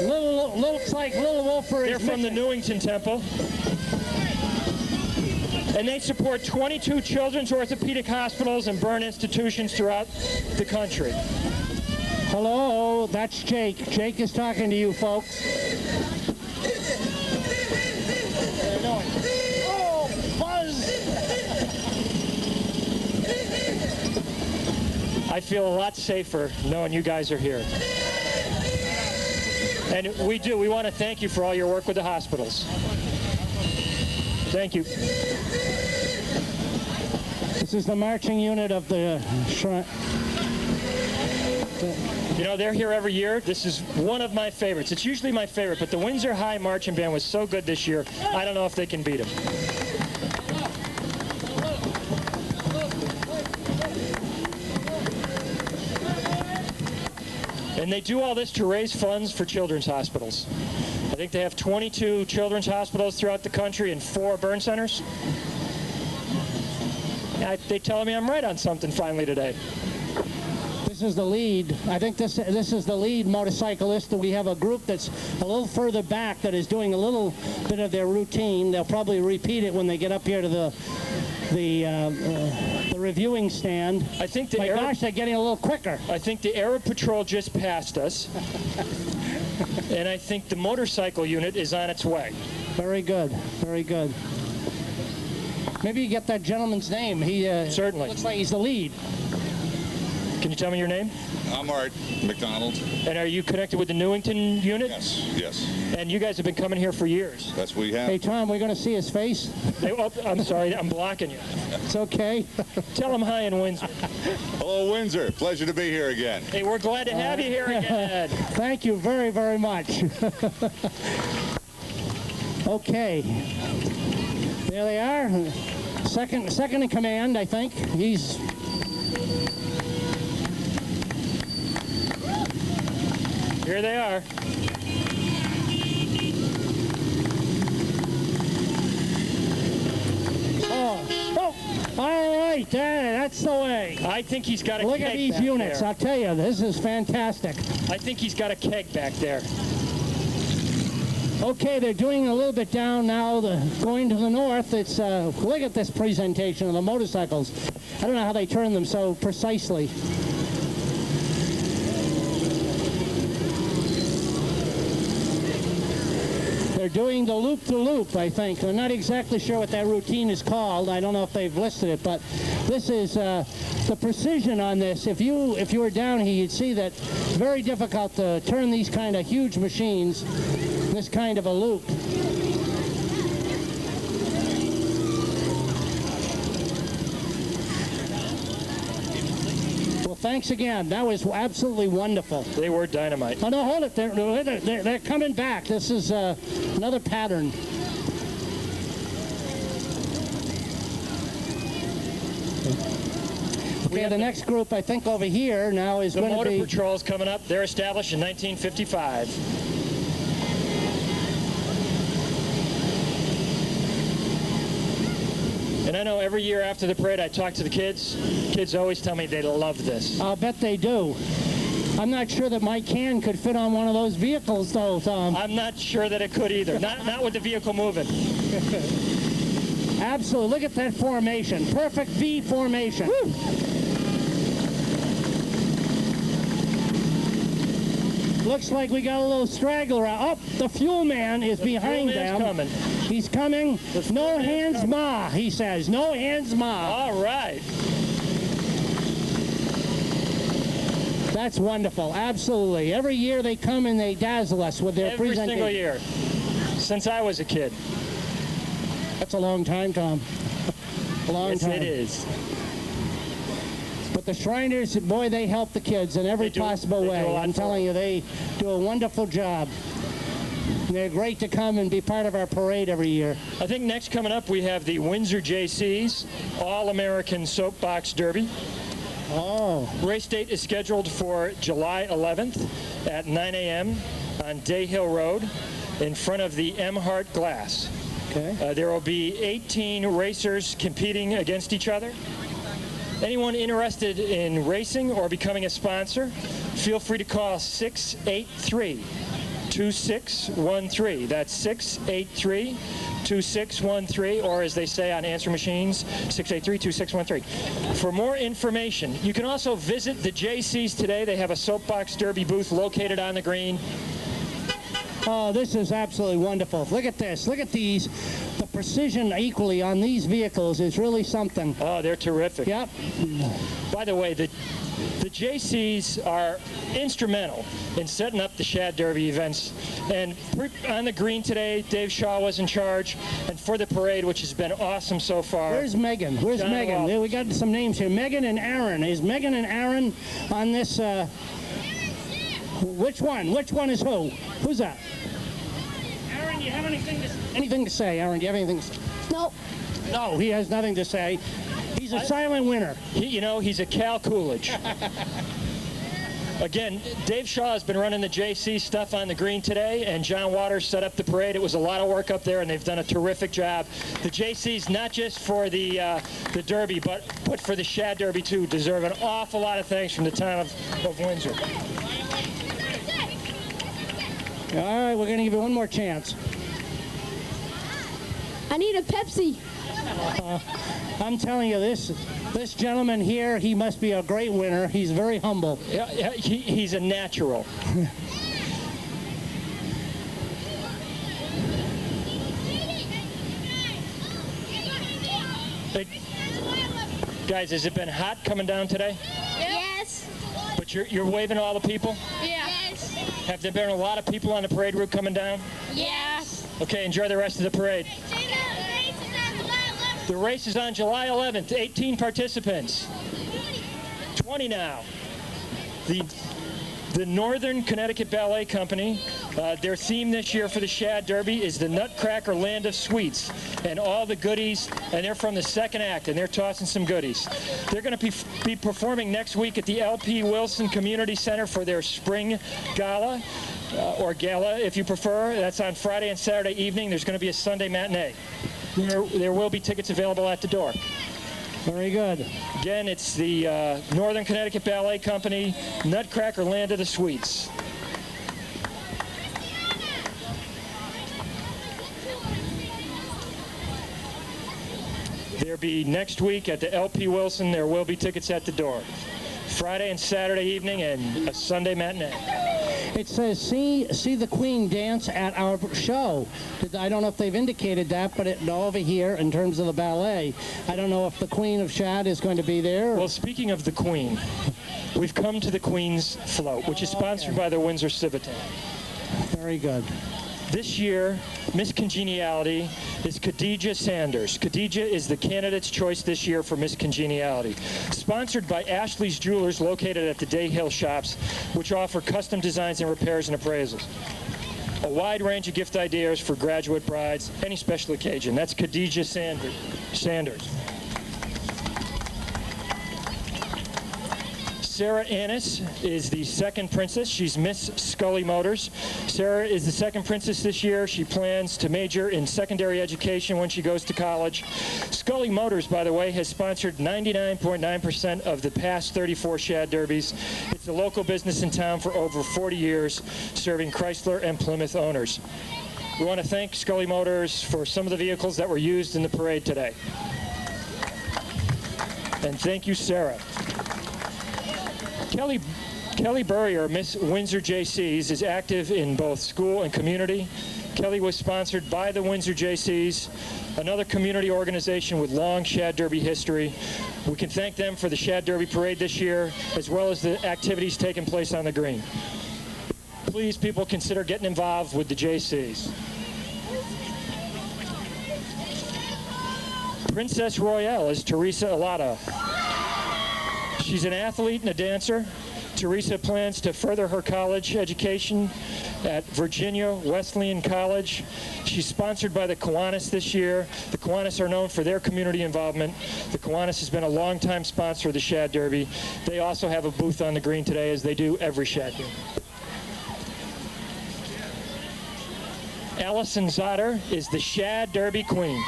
Looks like Little Wolfer is They're from the Newington Temple. And they support 22 children's orthopedic hospitals and burn institutions throughout the country. Hello, that's Jake. Jake is talking to you, folks. Oh, Buzz! I feel a lot safer knowing you guys are here. And we do. We want to thank you for all your work with the hospitals. Thank you. This is the marching unit of the Shrine. You know, they're here every year. This is one of my favorites. It's usually my favorite, but the Windsor High Marching Band was so good this year, I don't know if they can beat them. And they do all this to raise funds for children's hospitals. I think they have 22 children's hospitals throughout the country and 4 burn centers. They telling me I'm right on something finally today. This is the lead. I think this is the lead motorcyclist. We have a group that's a little further back that is doing a little bit of their routine. They'll probably repeat it when they get up here to the reviewing stand. I think my gosh, they're getting a little quicker. I think the Arab Patrol just passed us. And I think the motorcycle unit is on its way. Very good. Very good. Maybe you get that gentleman's name. He certainly looks like he's the lead. Can you tell me your name? I'm Art McDonald. And are you connected with the Newington unit? Yes, yes. And you guys have been coming here for years. That's what we have. Hey, Tom, we're going to see his face? Hey, oh, I'm sorry, I'm blocking you. It's okay. Tell him hi in Windsor. Hello, Windsor. Pleasure to be here again. Hey, we're glad to have you here again. Thank you very, very much. Okay. There they are. Second in command, I think. He's... Here they are. Oh, all right, that's the way. I think he's got a Look keg at these back units, there. I'll tell you, this is fantastic. I think he's got a keg back there. Okay, they're doing a little bit down now, going to the north. It's look at this presentation of the motorcycles. I don't know how they turn them so precisely. They're doing the loop-to-loop, I think. I'm not exactly sure what that routine is called. I don't know if they've listed it, but this is the precision on this. If you were down here, you'd see that it's very difficult to turn these kind of huge machines, this kind of a loop. Well, thanks again. That was absolutely wonderful. They were dynamite. Oh, no, hold it. They're coming back. This is another pattern. Okay, the next group, I think, over here now is the going to be... Motor Patrol's coming up. They're established in 1955. I know every year after the parade I talk to the kids. Kids always tell me they love this. I'll bet they do. I'm not sure that my can could fit on one of those vehicles, though, Tom. I'm not sure that it could either. Not with the vehicle moving. Absolutely. Look at that formation. Perfect V formation. Woo. Looks like we got a little straggler out. Oh, the fuel man is behind them. Coming. He's coming. No hands ma, he says. No hands ma. All right. That's wonderful. Absolutely. Every year they come and they dazzle us with their presentation. Every single year. Since I was a kid. That's a long time, Tom. A long time. Yes, it is. But the Shriners, boy, they help the kids in every possible way. I'm telling you, they do a wonderful job. They're great to come and be part of our parade every year. I think next coming up we have the Windsor JC's All-American Soapbox Derby. Oh. Race date is scheduled for July 11th at 9 a.m. on Day Hill Road in front of the M. Hart Glass. Okay. There will be 18 racers competing against each other. Anyone interested in racing or becoming a sponsor, feel free to call 683-2613. That's 683-2613, or as they say on answer machines, 683-2613. For more information, you can also visit the JCs today. They have a soapbox derby booth located on the green. Oh, this is absolutely wonderful. Look at this. Look at these. The precision equally on these vehicles is really something. Oh, they're terrific. Yep. By the way, the JCs are instrumental in setting up the Shad Derby events. And on the green today, Dave Shaw was in charge. And for the parade, which has been awesome so far. Where's Megan? Where's John Megan? Wall. We got some names here. Megan and Aaron. Is Megan and Aaron on this? Which one? Which one is who? Who's that? Aaron, do you have anything to say? Aaron, do you have anything to say? Nope. No, he has nothing to say. He's a silent winner. He's a Cal Coolidge. Again, Dave Shaw has been running the JC stuff on the green today, and John Waters set up the parade. It was a lot of work up there, and they've done a terrific job. The JCs, not just for the Derby, but for the Shad Derby, too, deserve an awful lot of thanks from the town of Windsor. All right, we're going to give you one more chance. I need a Pepsi. I'm telling you, this gentleman here, he must be a great winner. He's very humble. Yeah, he's a natural. Hey, guys, has it been hot coming down today? Yes. But you're waving to all the people? Yeah. Yes. Have there been a lot of people on the parade route coming down? Yes. Okay, enjoy the rest of the parade. The race is on July 11th. 18 participants. 20 now. The Northern Connecticut Ballet Company, their theme this year for the Shad Derby is the Nutcracker Land of Sweets and all the goodies, and they're from the second act, and they're tossing some goodies. They're going to be performing next week at the L.P. Wilson Community Center for their spring gala, or gala if you prefer. That's on Friday and Saturday evening. There's going to be a Sunday matinee. There will be tickets available at the door. Very good. Again, it's the Northern Connecticut Ballet Company, Nutcracker Land of the Sweets. There'll be next week at the L.P. Wilson. There will be tickets at the door. Friday and Saturday evening and a Sunday matinee. It says, see the Queen dance at our show. I don't know if they've indicated that, but over here, in terms of the ballet, I don't know if the Queen of Shad is going to be there. Well, speaking of the Queen, we've come to the Queen's Float, which is sponsored by the Windsor Civitan. Very good. This year, Miss Congeniality is Khadija Sanders. Khadija is the candidate's choice this year for Miss Congeniality. Sponsored by Ashley's Jewelers, located at the Day Hill Shops, which offer custom designs and repairs and appraisals. A wide range of gift ideas for graduate brides, any special occasion. That's Khadija Sanders. Sarah Annis is the second princess. She's Miss Scully Motors. Sarah is the second princess this year. She plans to major in secondary education when she goes to college. Scully Motors, by the way, has sponsored 99.9% of the past 34 Shad Derbies. It's a local business in town for over 40 years, serving Chrysler and Plymouth owners. We want to thank Scully Motors for some of the vehicles that were used in the parade today. And thank you, Sarah. Kelly Burrier, Miss Windsor JCs, is active in both school and community. Kelly was sponsored by the Windsor JCs, another community organization with long Shad Derby history. We can thank them for the Shad Derby parade this year, as well as the activities taking place on the green. Please, people, consider getting involved with the JCs. Princess Royale is Teresa Alata. She's an athlete and a dancer. Teresa plans to further her college education at Virginia Wesleyan College. She's sponsored by the Kiwanis this year. The Kiwanis are known for their community involvement. The Kiwanis has been a longtime sponsor of the Shad Derby. They also have a booth on the green today, as they do every Shad Derby. Allison Zotter is the Shad Derby Queen.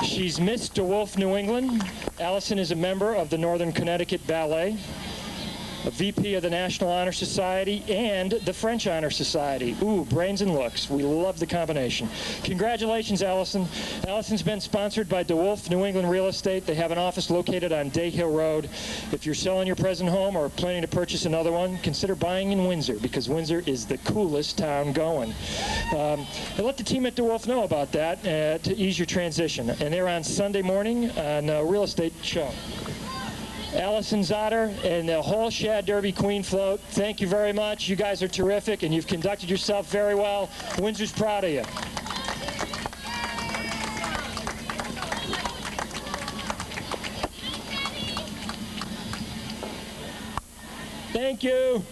She's Miss DeWolf New England. Allison is a member of the Northern Connecticut Ballet, a VP of the National Honor Society, and the French Honor Society. Ooh, brains and looks. We love the combination. Congratulations, Allison. Allison's been sponsored by DeWolf New England Real Estate. They have an office located on Day Hill Road. If you're selling your present home or planning to purchase another one, consider buying in Windsor, because Windsor is the coolest town going. And let the team at DeWolf know about that to ease your transition. And they're on Sunday morning on a real estate show. Allison Zotter and the whole Shad Derby Queen float, thank you very much. You guys are terrific, and you've conducted yourself very well. Windsor's proud of you. Thank you.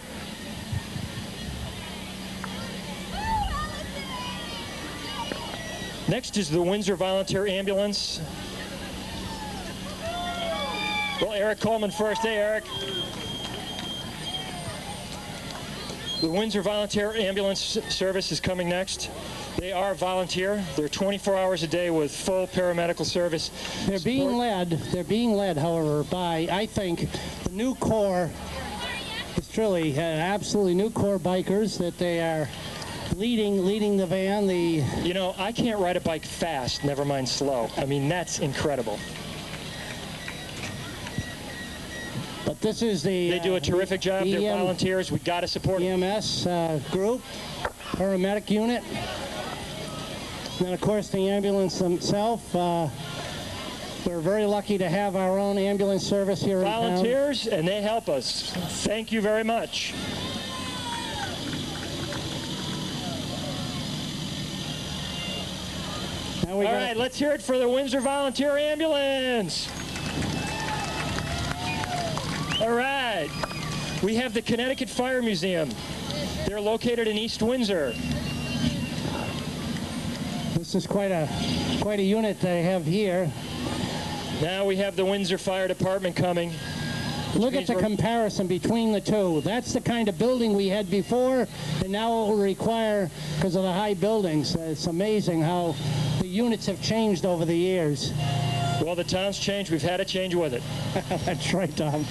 Next is the Windsor Volunteer Ambulance. Well, Eric Coleman first. Hey, Eric. The Windsor Volunteer Ambulance Service is coming next. They are volunteer. They're 24 hours a day with full paramedical service. They're being led, however, by, I think, the new corps. It's truly absolutely new corps bikers that they are leading the van. You know, I can't ride a bike fast, never mind slow. I mean, that's incredible. But this is the... They do a terrific job. They're volunteers. We got to support them. EMS group, paramedic unit. And then, of course, the ambulance themselves. We're very lucky to have our own ambulance service here in town. Volunteers, and they help us. Thank you very much. All right, let's hear it for the Windsor Volunteer Ambulance. All right, we have the Connecticut Fire Museum. They're located in East Windsor. This is quite a unit they have here. Now we have the Windsor Fire Department coming. Look at the comparison between the two. That's the kind of building we had before, and now it will require, because of the high buildings. It's amazing how the units have changed over the years. Well, the town's changed. We've had to change with it. That's right, Tom.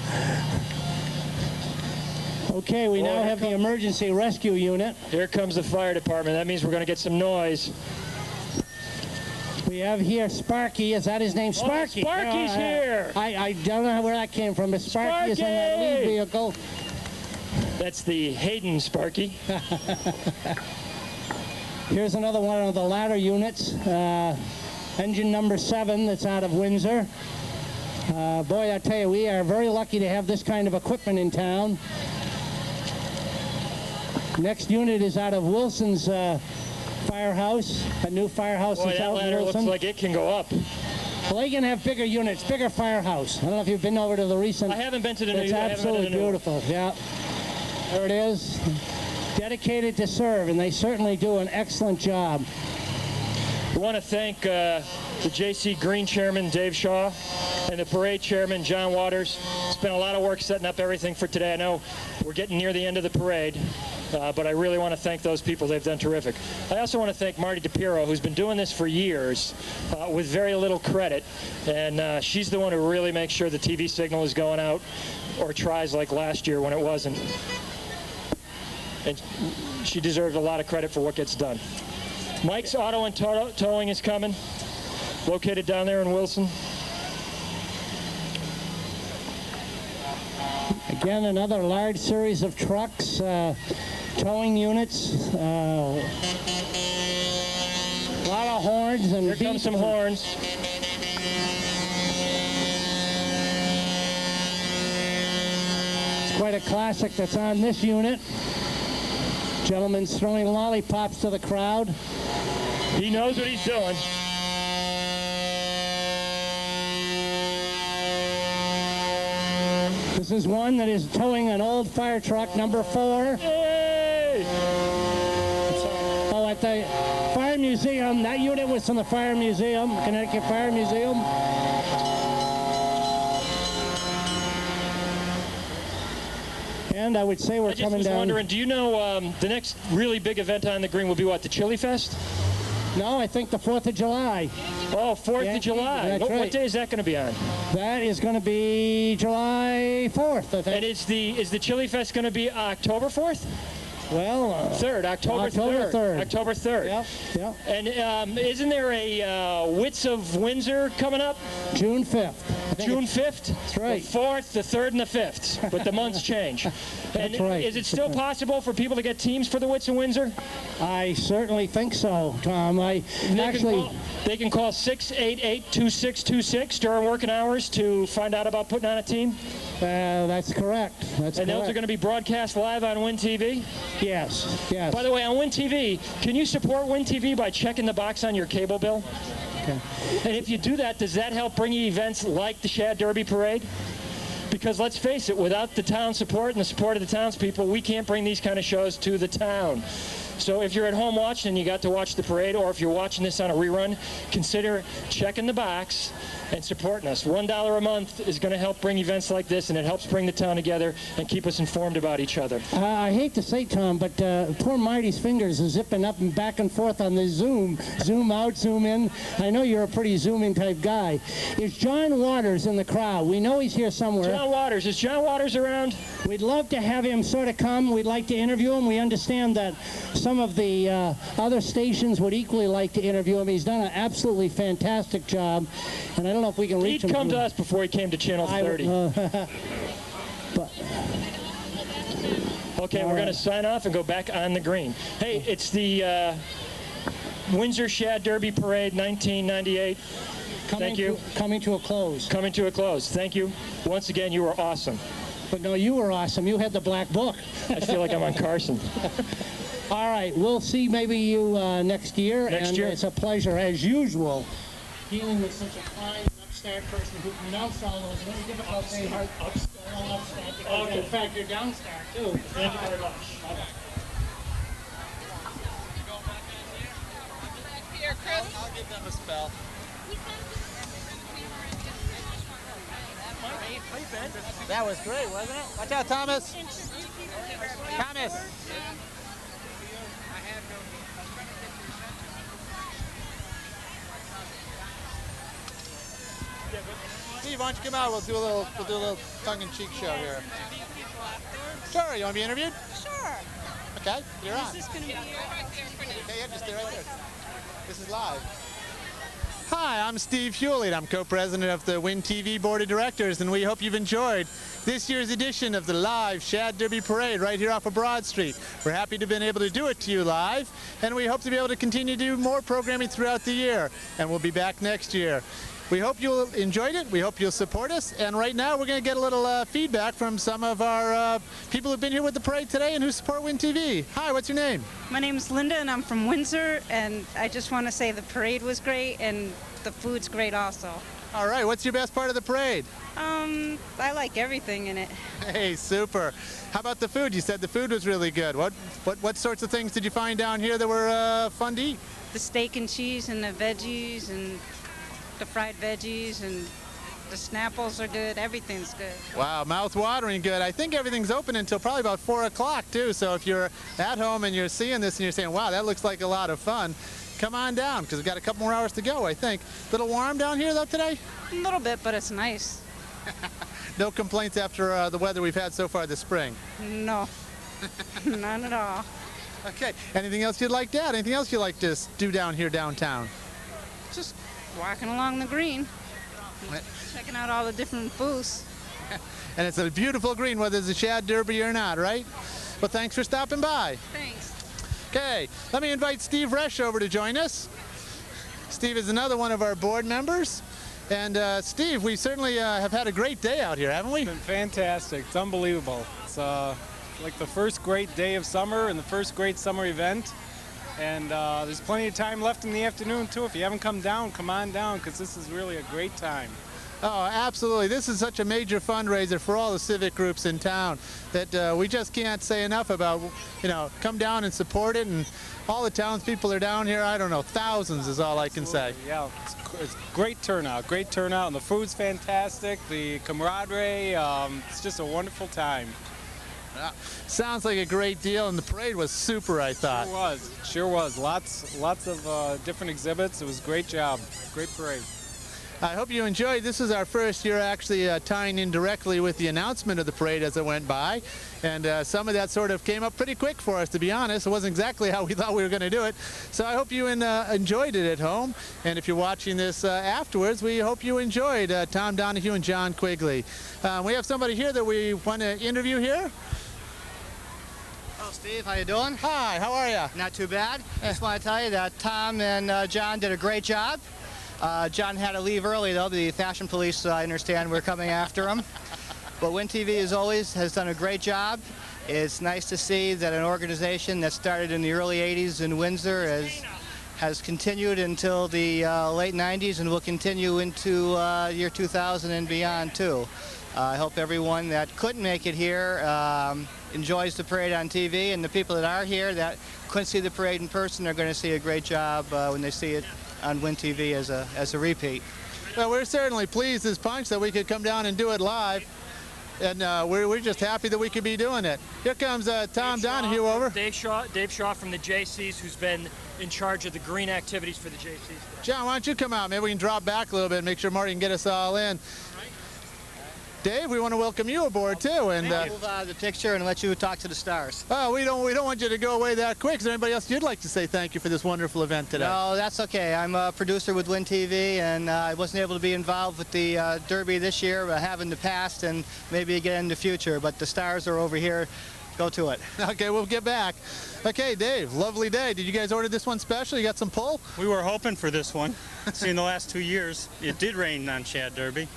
Okay, we now have the emergency rescue unit. Here comes the fire department. That means we're going to get some noise. We have here Sparky. Is that his name? Sparky. Oh, Sparky's here. I don't know where that came from, but Sparky is in that lead vehicle. That's the Hayden Sparky. Here's another one of the ladder units. Engine number 7 that's out of Windsor. Boy, I tell you, we are very lucky to have this kind of equipment in town. Next unit is out of Wilson's firehouse, a new firehouse that's out in Wilson. Looks like it can go up. Well, they can have bigger units, bigger firehouse. I don't know if you've been over to the recent... I haven't been to the new... It's absolutely beautiful, yeah. There it is. Dedicated to serve, and they certainly do an excellent job. We want to thank the J.C. Green Chairman, Dave Shaw. and the parade chairman, John Waters, spent a lot of work setting up everything for today. I know we're getting near the end of the parade, but I really want to thank those people. They've done terrific. I also want to thank Marty DePiero, who's been doing this for years with very little credit, and she's the one who really makes sure the TV signal is going out, or tries, like last year when it wasn't. And she deserves a lot of credit for what gets done. Mike's Auto and Towing is coming, located down there in Wilson. Again, another large series of trucks, towing units, a lot of horns. And here come some horns. It's quite a classic that's on this unit. Gentleman's throwing lollipops to the crowd. He knows what he's doing. This is one that is towing an old fire truck, number 4. Yay! Oh, at the Fire Museum. That unit was from the Fire Museum, Connecticut Fire Museum. And I would say we're coming down. I just was wondering, do you know the next really big event on the green will be what, the Chili Fest? No, I think the 4th of July. Oh, 4th of July. That's right. What day is that going to be on? That is going to be July 4th, I think. And is the Chili Fest going to be October 4th? Well, October 3rd. October 3rd. Yep, yep. And isn't there a Wits of Windsor coming up? June 5th. June 5th? That's right. The 4th, the 3rd, and the 5th. But the months change. And That's right. Is it still possible for people to get teams for the Wits of Windsor? I certainly think so, Tom. They can call 688-2626 during working hours to find out about putting on a team? That's correct. Those are going to be broadcast live on Win TV? Yes, yes. By the way, on Win TV, can you support Win TV by checking the box on your cable bill? Okay. And if you do that, does that help bring you events like the Shad Derby Parade? Because let's face it, without the town support and the support of the townspeople, we can't bring these kind of shows to the town. So if you're at home watching and you got to watch the parade, or if you're watching this on a rerun, consider checking the box and supporting us. $1 a month is going to help bring events like this, and it helps bring the town together and keep us informed about each other. I hate to say, Tom, but poor Marty's fingers are zipping up and back and forth on the zoom out, zoom in. I know you're a pretty zooming type guy. Is John Waters in the crowd? We know he's here somewhere. John Waters. Is John Waters around? We'd love to have him sort of come. We'd like to interview him. We understand that some of the other stations would equally like to interview him. He's done an absolutely fantastic job, and I don't know if we can reach him. He'd come to us before he came to Channel 30. Okay, we're going to sign off and go back on the green. Hey, it's the Windsor Shad Derby Parade 1998. Thank you. Coming to a close. Coming to a close. Thank you. Once again, you were awesome. But no, you were awesome. You had the black book. I feel like I'm on Carson. All right, we'll see maybe you next year. Next year. It's a pleasure, as usual, dealing with such a fine, upstart person who pronounced all those very difficult things. Upstart. Okay. In fact, you're downstart, too. Thank you very much. Here, Chris. I'll give them a spell. That was great, wasn't it? Watch out, Thomas. Thomas. Steve, why don't you come out? We'll do a little tongue-in-cheek show here. Sure. You want to be interviewed? Sure. Okay, you're on. Is this going to be right there? Okay, yeah, just stay right there. This is live. Hi, I'm Steve Hewlett. I'm co-president of the Win TV Board of Directors, and we hope you've enjoyed this year's edition of the live Shad Derby Parade right here off of Broad Street. We're happy to have been able to do it to you live, and we hope to be able to continue to do more programming throughout the year, and we'll be back next year. We hope you'll enjoyed it. We hope you'll support us. And right now, we're going to get a little feedback from some of our people who've been here with the parade today and who support Win TV. Hi, what's your name? My name is Linda, and I'm from Windsor. And I just want to say the parade was great, and the food's great also. All right, what's your best part of the parade? I like everything in it. Hey, super. How about the food? You said the food was really good. What sorts of things did you find down here that were fun to eat? The steak and cheese and the veggies and the fried veggies and The Snapples are good. Everything's good. Wow, mouth-watering good. I think everything's open until probably about 4 o'clock, too. So if you're at home and you're seeing this and you're saying, wow, that looks like a lot of fun, come on down, because we've got a couple more hours to go, I think. A little warm down here, though, today? A little bit, but it's nice. No complaints after the weather we've had so far this spring? No, none at all. Okay, anything else you'd like to add? Anything else you'd like to do down here downtown? Just walking along the green, checking out all the different booths. And it's a beautiful green, whether it's a Shad Derby or not, right? Well, thanks for stopping by. Thanks. Okay, let me invite Steve Resch over to join us. Steve is another one of our board members. And Steve, we certainly have had a great day out here, haven't we? It's been fantastic. It's unbelievable. It's like the first great day of summer and the first great summer event. And there's plenty of time left in the afternoon, too. If you haven't come down, come on down, because this is really a great time. Oh, absolutely. This is such a major fundraiser for all the civic groups in town that we just can't say enough about, you know, come down and support it. And all the townspeople are down here. I don't know, thousands is all I can say. Yeah, it's great turnout, and the food's fantastic, the camaraderie, it's just a wonderful time. Sounds like a great deal, and the parade was super, I thought. Sure was. Lots of different exhibits. It was a great job. Great parade. I hope you enjoyed. This is our first year actually tying in directly with the announcement of the parade as it went by. And some of that sort of came up pretty quick for us, to be honest. It wasn't exactly how we thought we were going to do it. So I hope you enjoyed it at home. And if you're watching this afterwards, we hope you enjoyed Tom Donahue and John Quigley. We have somebody here that we want to interview here. Hello, Steve. How you doing? Hi. How are you? Not too bad. Just want to tell you that Tom and John did a great job. John had to leave early, though. The fashion police, I understand, were coming after him. But Win TV, as always, has done a great job. It's nice to see that an organization that started in the early 80s in Windsor has continued until the late 90s and will continue into year 2000 and beyond, too. I hope everyone that couldn't make it here enjoys the parade on TV, and the people that are here that couldn't see the parade in person are going to see a great job when they see it on Win TV as a repeat. Well, we're certainly pleased as punch that we could come down and do it live, and we're just happy that we could be doing it. Here comes Tom Donahue over. Dave Shaw from the JCs, who's been in charge of the green activities for the JCs. John, why don't you come out? Maybe we can drop back a little bit and make sure Marty can get us all in. Dave, we want to welcome you aboard too, and move out of the picture and let you talk to the stars. Oh, we don't want you to go away that quick. Is there anybody else you'd like to say thank you for this wonderful event today? No, that's okay. I'm a producer with Win TV, and I wasn't able to be involved with the Derby this year. I have in the past, and maybe again in the future. But the stars are over here. Go to it. Okay, we'll get back. Okay, Dave, lovely day. Did you guys order this one special? You got some pull? We were hoping for this one. See, in the last 2 years, it did rain on Shad Derby.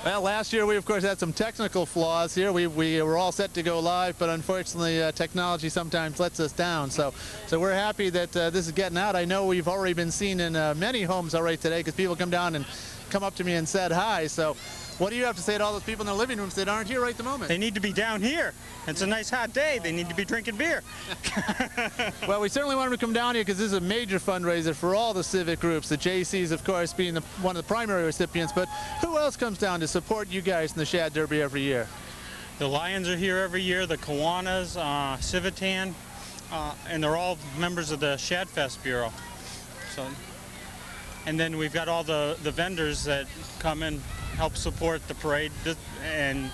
Well, last year we, of course, had some technical flaws here. We were all set to go live, but unfortunately technology sometimes lets us down. So we're happy that this is getting out. I know we've already been seen in many homes already today because people come down and come up to me and said hi. So what do you have to say to all those people in their living rooms that aren't here right at the moment? They need to be down here. It's a nice hot day. They need to be drinking beer. Well, we certainly want them to come down here because this is a major fundraiser for all the civic groups. The JCs, of course, being one of the primary recipients. But who else comes down to support you guys in the Shad Derby every year? The Lions are here every year, the Kiwanis, Civitan, and they're all members of the Shad Fest Bureau. So, and then we've got all the vendors that come and help support the parade, and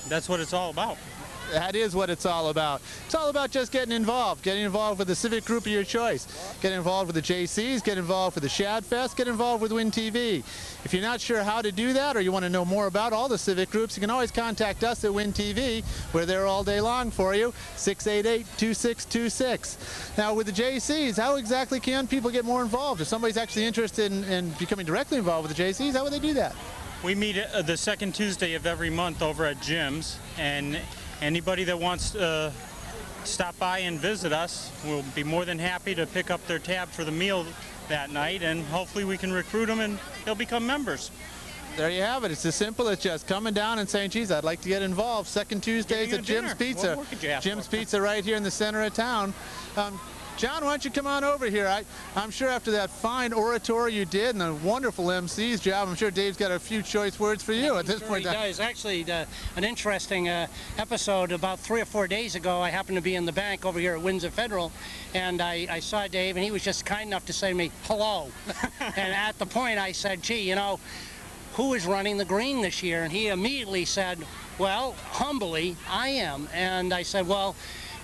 that's what it's all about. That is what it's all about. It's all about just getting involved with the civic group of your choice. Get involved with the JCs, get involved with the Shad Fest, get involved with Win TV. If you're not sure how to do that or you want to know more about all the civic groups, you can always contact us at Win TV. We're there all day long for you, 688-2626. Now with the JCs, how exactly can people get more involved? If somebody's actually interested in becoming directly involved with the JCs, how would they do that? We meet the second Tuesday of every month over at Jim's, and anybody that wants to stop by and visit us will be more than happy to pick up their tab for the meal that night, and hopefully we can recruit them and they'll become members. There you have it. It's as simple as just coming down and saying, geez, I'd like to get involved. Second Tuesdays at Jim's Pizza. Jim's Pizza right here in the center of town. John, why don't you come on over here? I'm sure after that fine oratory you did and the wonderful MC's job, I'm sure Dave's got a few choice words for you at this point. He does. Actually, an interesting episode about 3 or 4 days ago, I happened to be in the bank over here at Windsor Federal, and I saw Dave, and he was just kind enough to say to me, hello. And at the point I said, gee, you know, who is running the green this year? And he immediately said, well, humbly, I am. And I said, well,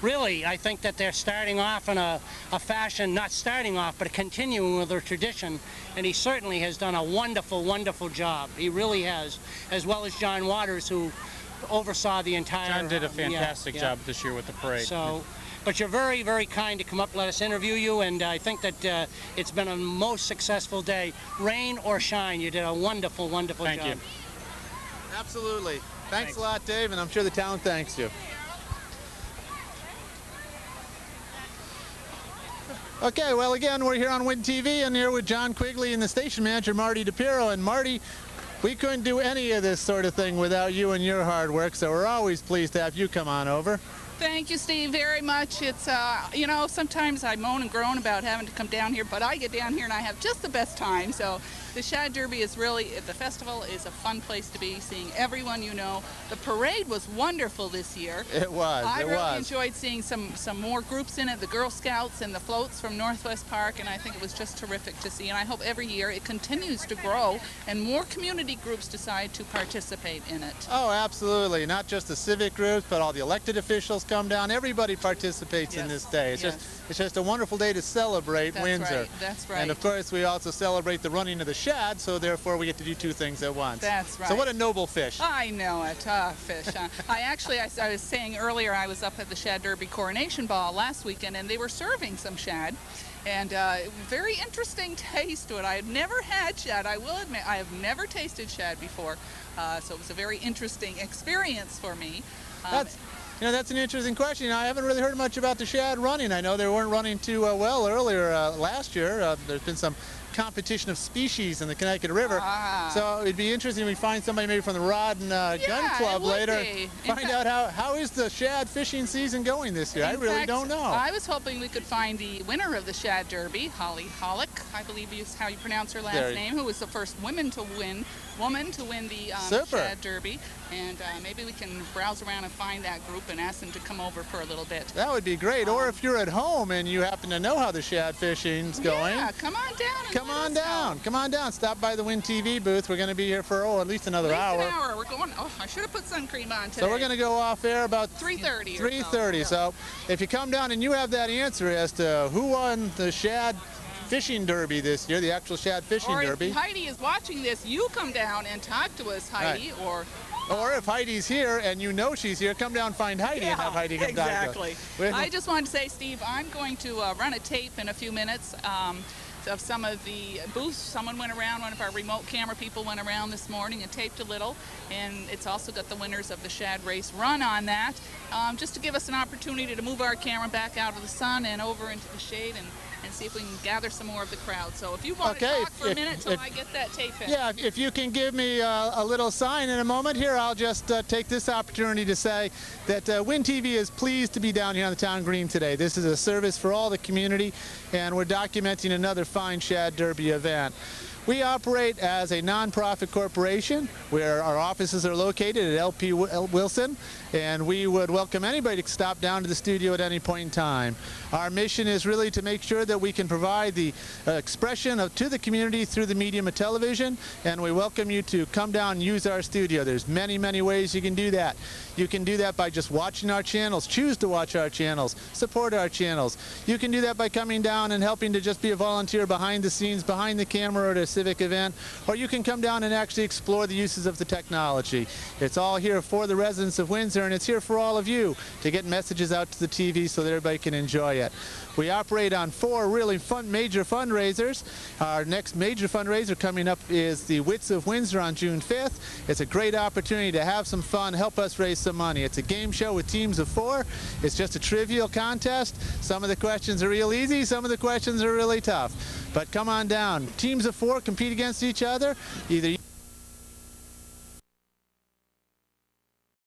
really, I think that they're starting off in a fashion, not starting off, but continuing with their tradition. And he certainly has done a wonderful, wonderful job. He really has, as well as John Waters, who oversaw the entire... John did a fantastic job this year with the parade. So, but you're very, very kind to come up, let us interview you, and I think that it's been a most successful day. Rain or shine, you did a wonderful, wonderful job. Thank you. Absolutely. Thanks a lot, Dave, and I'm sure the town thanks you. Okay, well, again, we're here on Win TV, and here with John Quigley and the station manager, Marty DePiero. And Marty, we couldn't do any of this sort of thing without you and your hard work, so we're always pleased to have you come on over. Thank you, Steve, very much. It's, you know, sometimes I moan and groan about having to come down here, but I get down here and I have just the best time. So the Shad Derby is really, the festival is a fun place to be, seeing everyone you know. The parade was wonderful this year. It was, I really enjoyed seeing some more groups in it, the Girl Scouts and the floats from Northwest Park, and I think it was just terrific to see. And I hope every year it continues to grow and more community groups decide to participate in it. Oh, absolutely. Not just the civic groups, but all the elected officials come down. Everybody participates in this day. It's just a wonderful day to celebrate Windsor. Right. That's right. And of course, we also celebrate the running of the Shad, so therefore we get to do two things at once. That's right. So what a noble fish. I know it, fish. I was saying earlier, I was up at the Shad Derby Coronation Ball last weekend, and they were serving some shad. And very interesting taste to it. I had never had shad. I will admit, I have never tasted shad before. So it was a very interesting experience for me. That's an interesting question. You know, I haven't really heard much about the shad running. I know they weren't running too well earlier last year. There's been some competition of species in the Connecticut River. So it'd be interesting if we find somebody maybe from the Rod and Gun Club later. Find out how is the shad fishing season going this year. I really don't know. I was hoping we could find the winner of the Shad Derby, Holly Hollick, I believe is how you pronounce her last name, who was the first woman to win the Shad Derby. And maybe we can browse around and find that group and ask them to come over for a little bit. That would be great. Or if you're at home and you happen to know how the shad fishing's going. Yeah, come on down. Come on down. Come on down. Stop by the Win TV booth. We're going to be here for, at least another hour. We're going, I should have put sun cream on today. So we're going to go off air about 3:30. 3:30. So if you come down and you have that answer as to who won the Shad Fishing Derby this year, the actual Shad Fishing Derby. If Heidi is watching this, you come down and talk to us, Heidi, or if Heidi's here and you know she's here, come down and find Heidi and have Heidi come talk to us. I just wanted to say, Steve, I'm going to run a tape in a few minutes of some of the booths. Someone went around, one of our remote camera people went around this morning and taped a little, and it's also got the winners of the Shad race run on that, just to give us an opportunity to move our camera back out of the sun and over into the shade and see if we can gather some more of the crowd. So if you want to talk for a minute till I get that tape in. Yeah, if you can give me a little sign in a moment here, I'll just take this opportunity to say that Win TV is pleased to be down here on the town green today. This is a service for all the community, and we're documenting another fine Shad Derby event. We operate as a nonprofit corporation where our offices are located at LP Wilson, and we would welcome anybody to stop down to the studio at any point in time. Our mission is really to make sure that we can provide the expression to the community through the medium of television, and we welcome you to come down and use our studio. There's many, many ways you can do that. You can do that by just watching our channels, choose to watch our channels, support our channels. You can do that by coming down and helping to just be a volunteer behind the scenes, behind the camera at a civic event, or you can come down and actually explore the uses of the technology. It's all here for the residents of Windsor, and it's here for all of you to get messages out to the TV so that everybody can enjoy it. We operate on 4 really major fundraisers. Our next major fundraiser coming up is the Wits of Windsor on June 5th. It's a great opportunity to have some fun, help us raise some money. It's a game show with teams of 4. It's just a trivial contest. Some of the questions are real easy, some of the questions are really tough. But come on down. Teams of 4 compete against each other. Either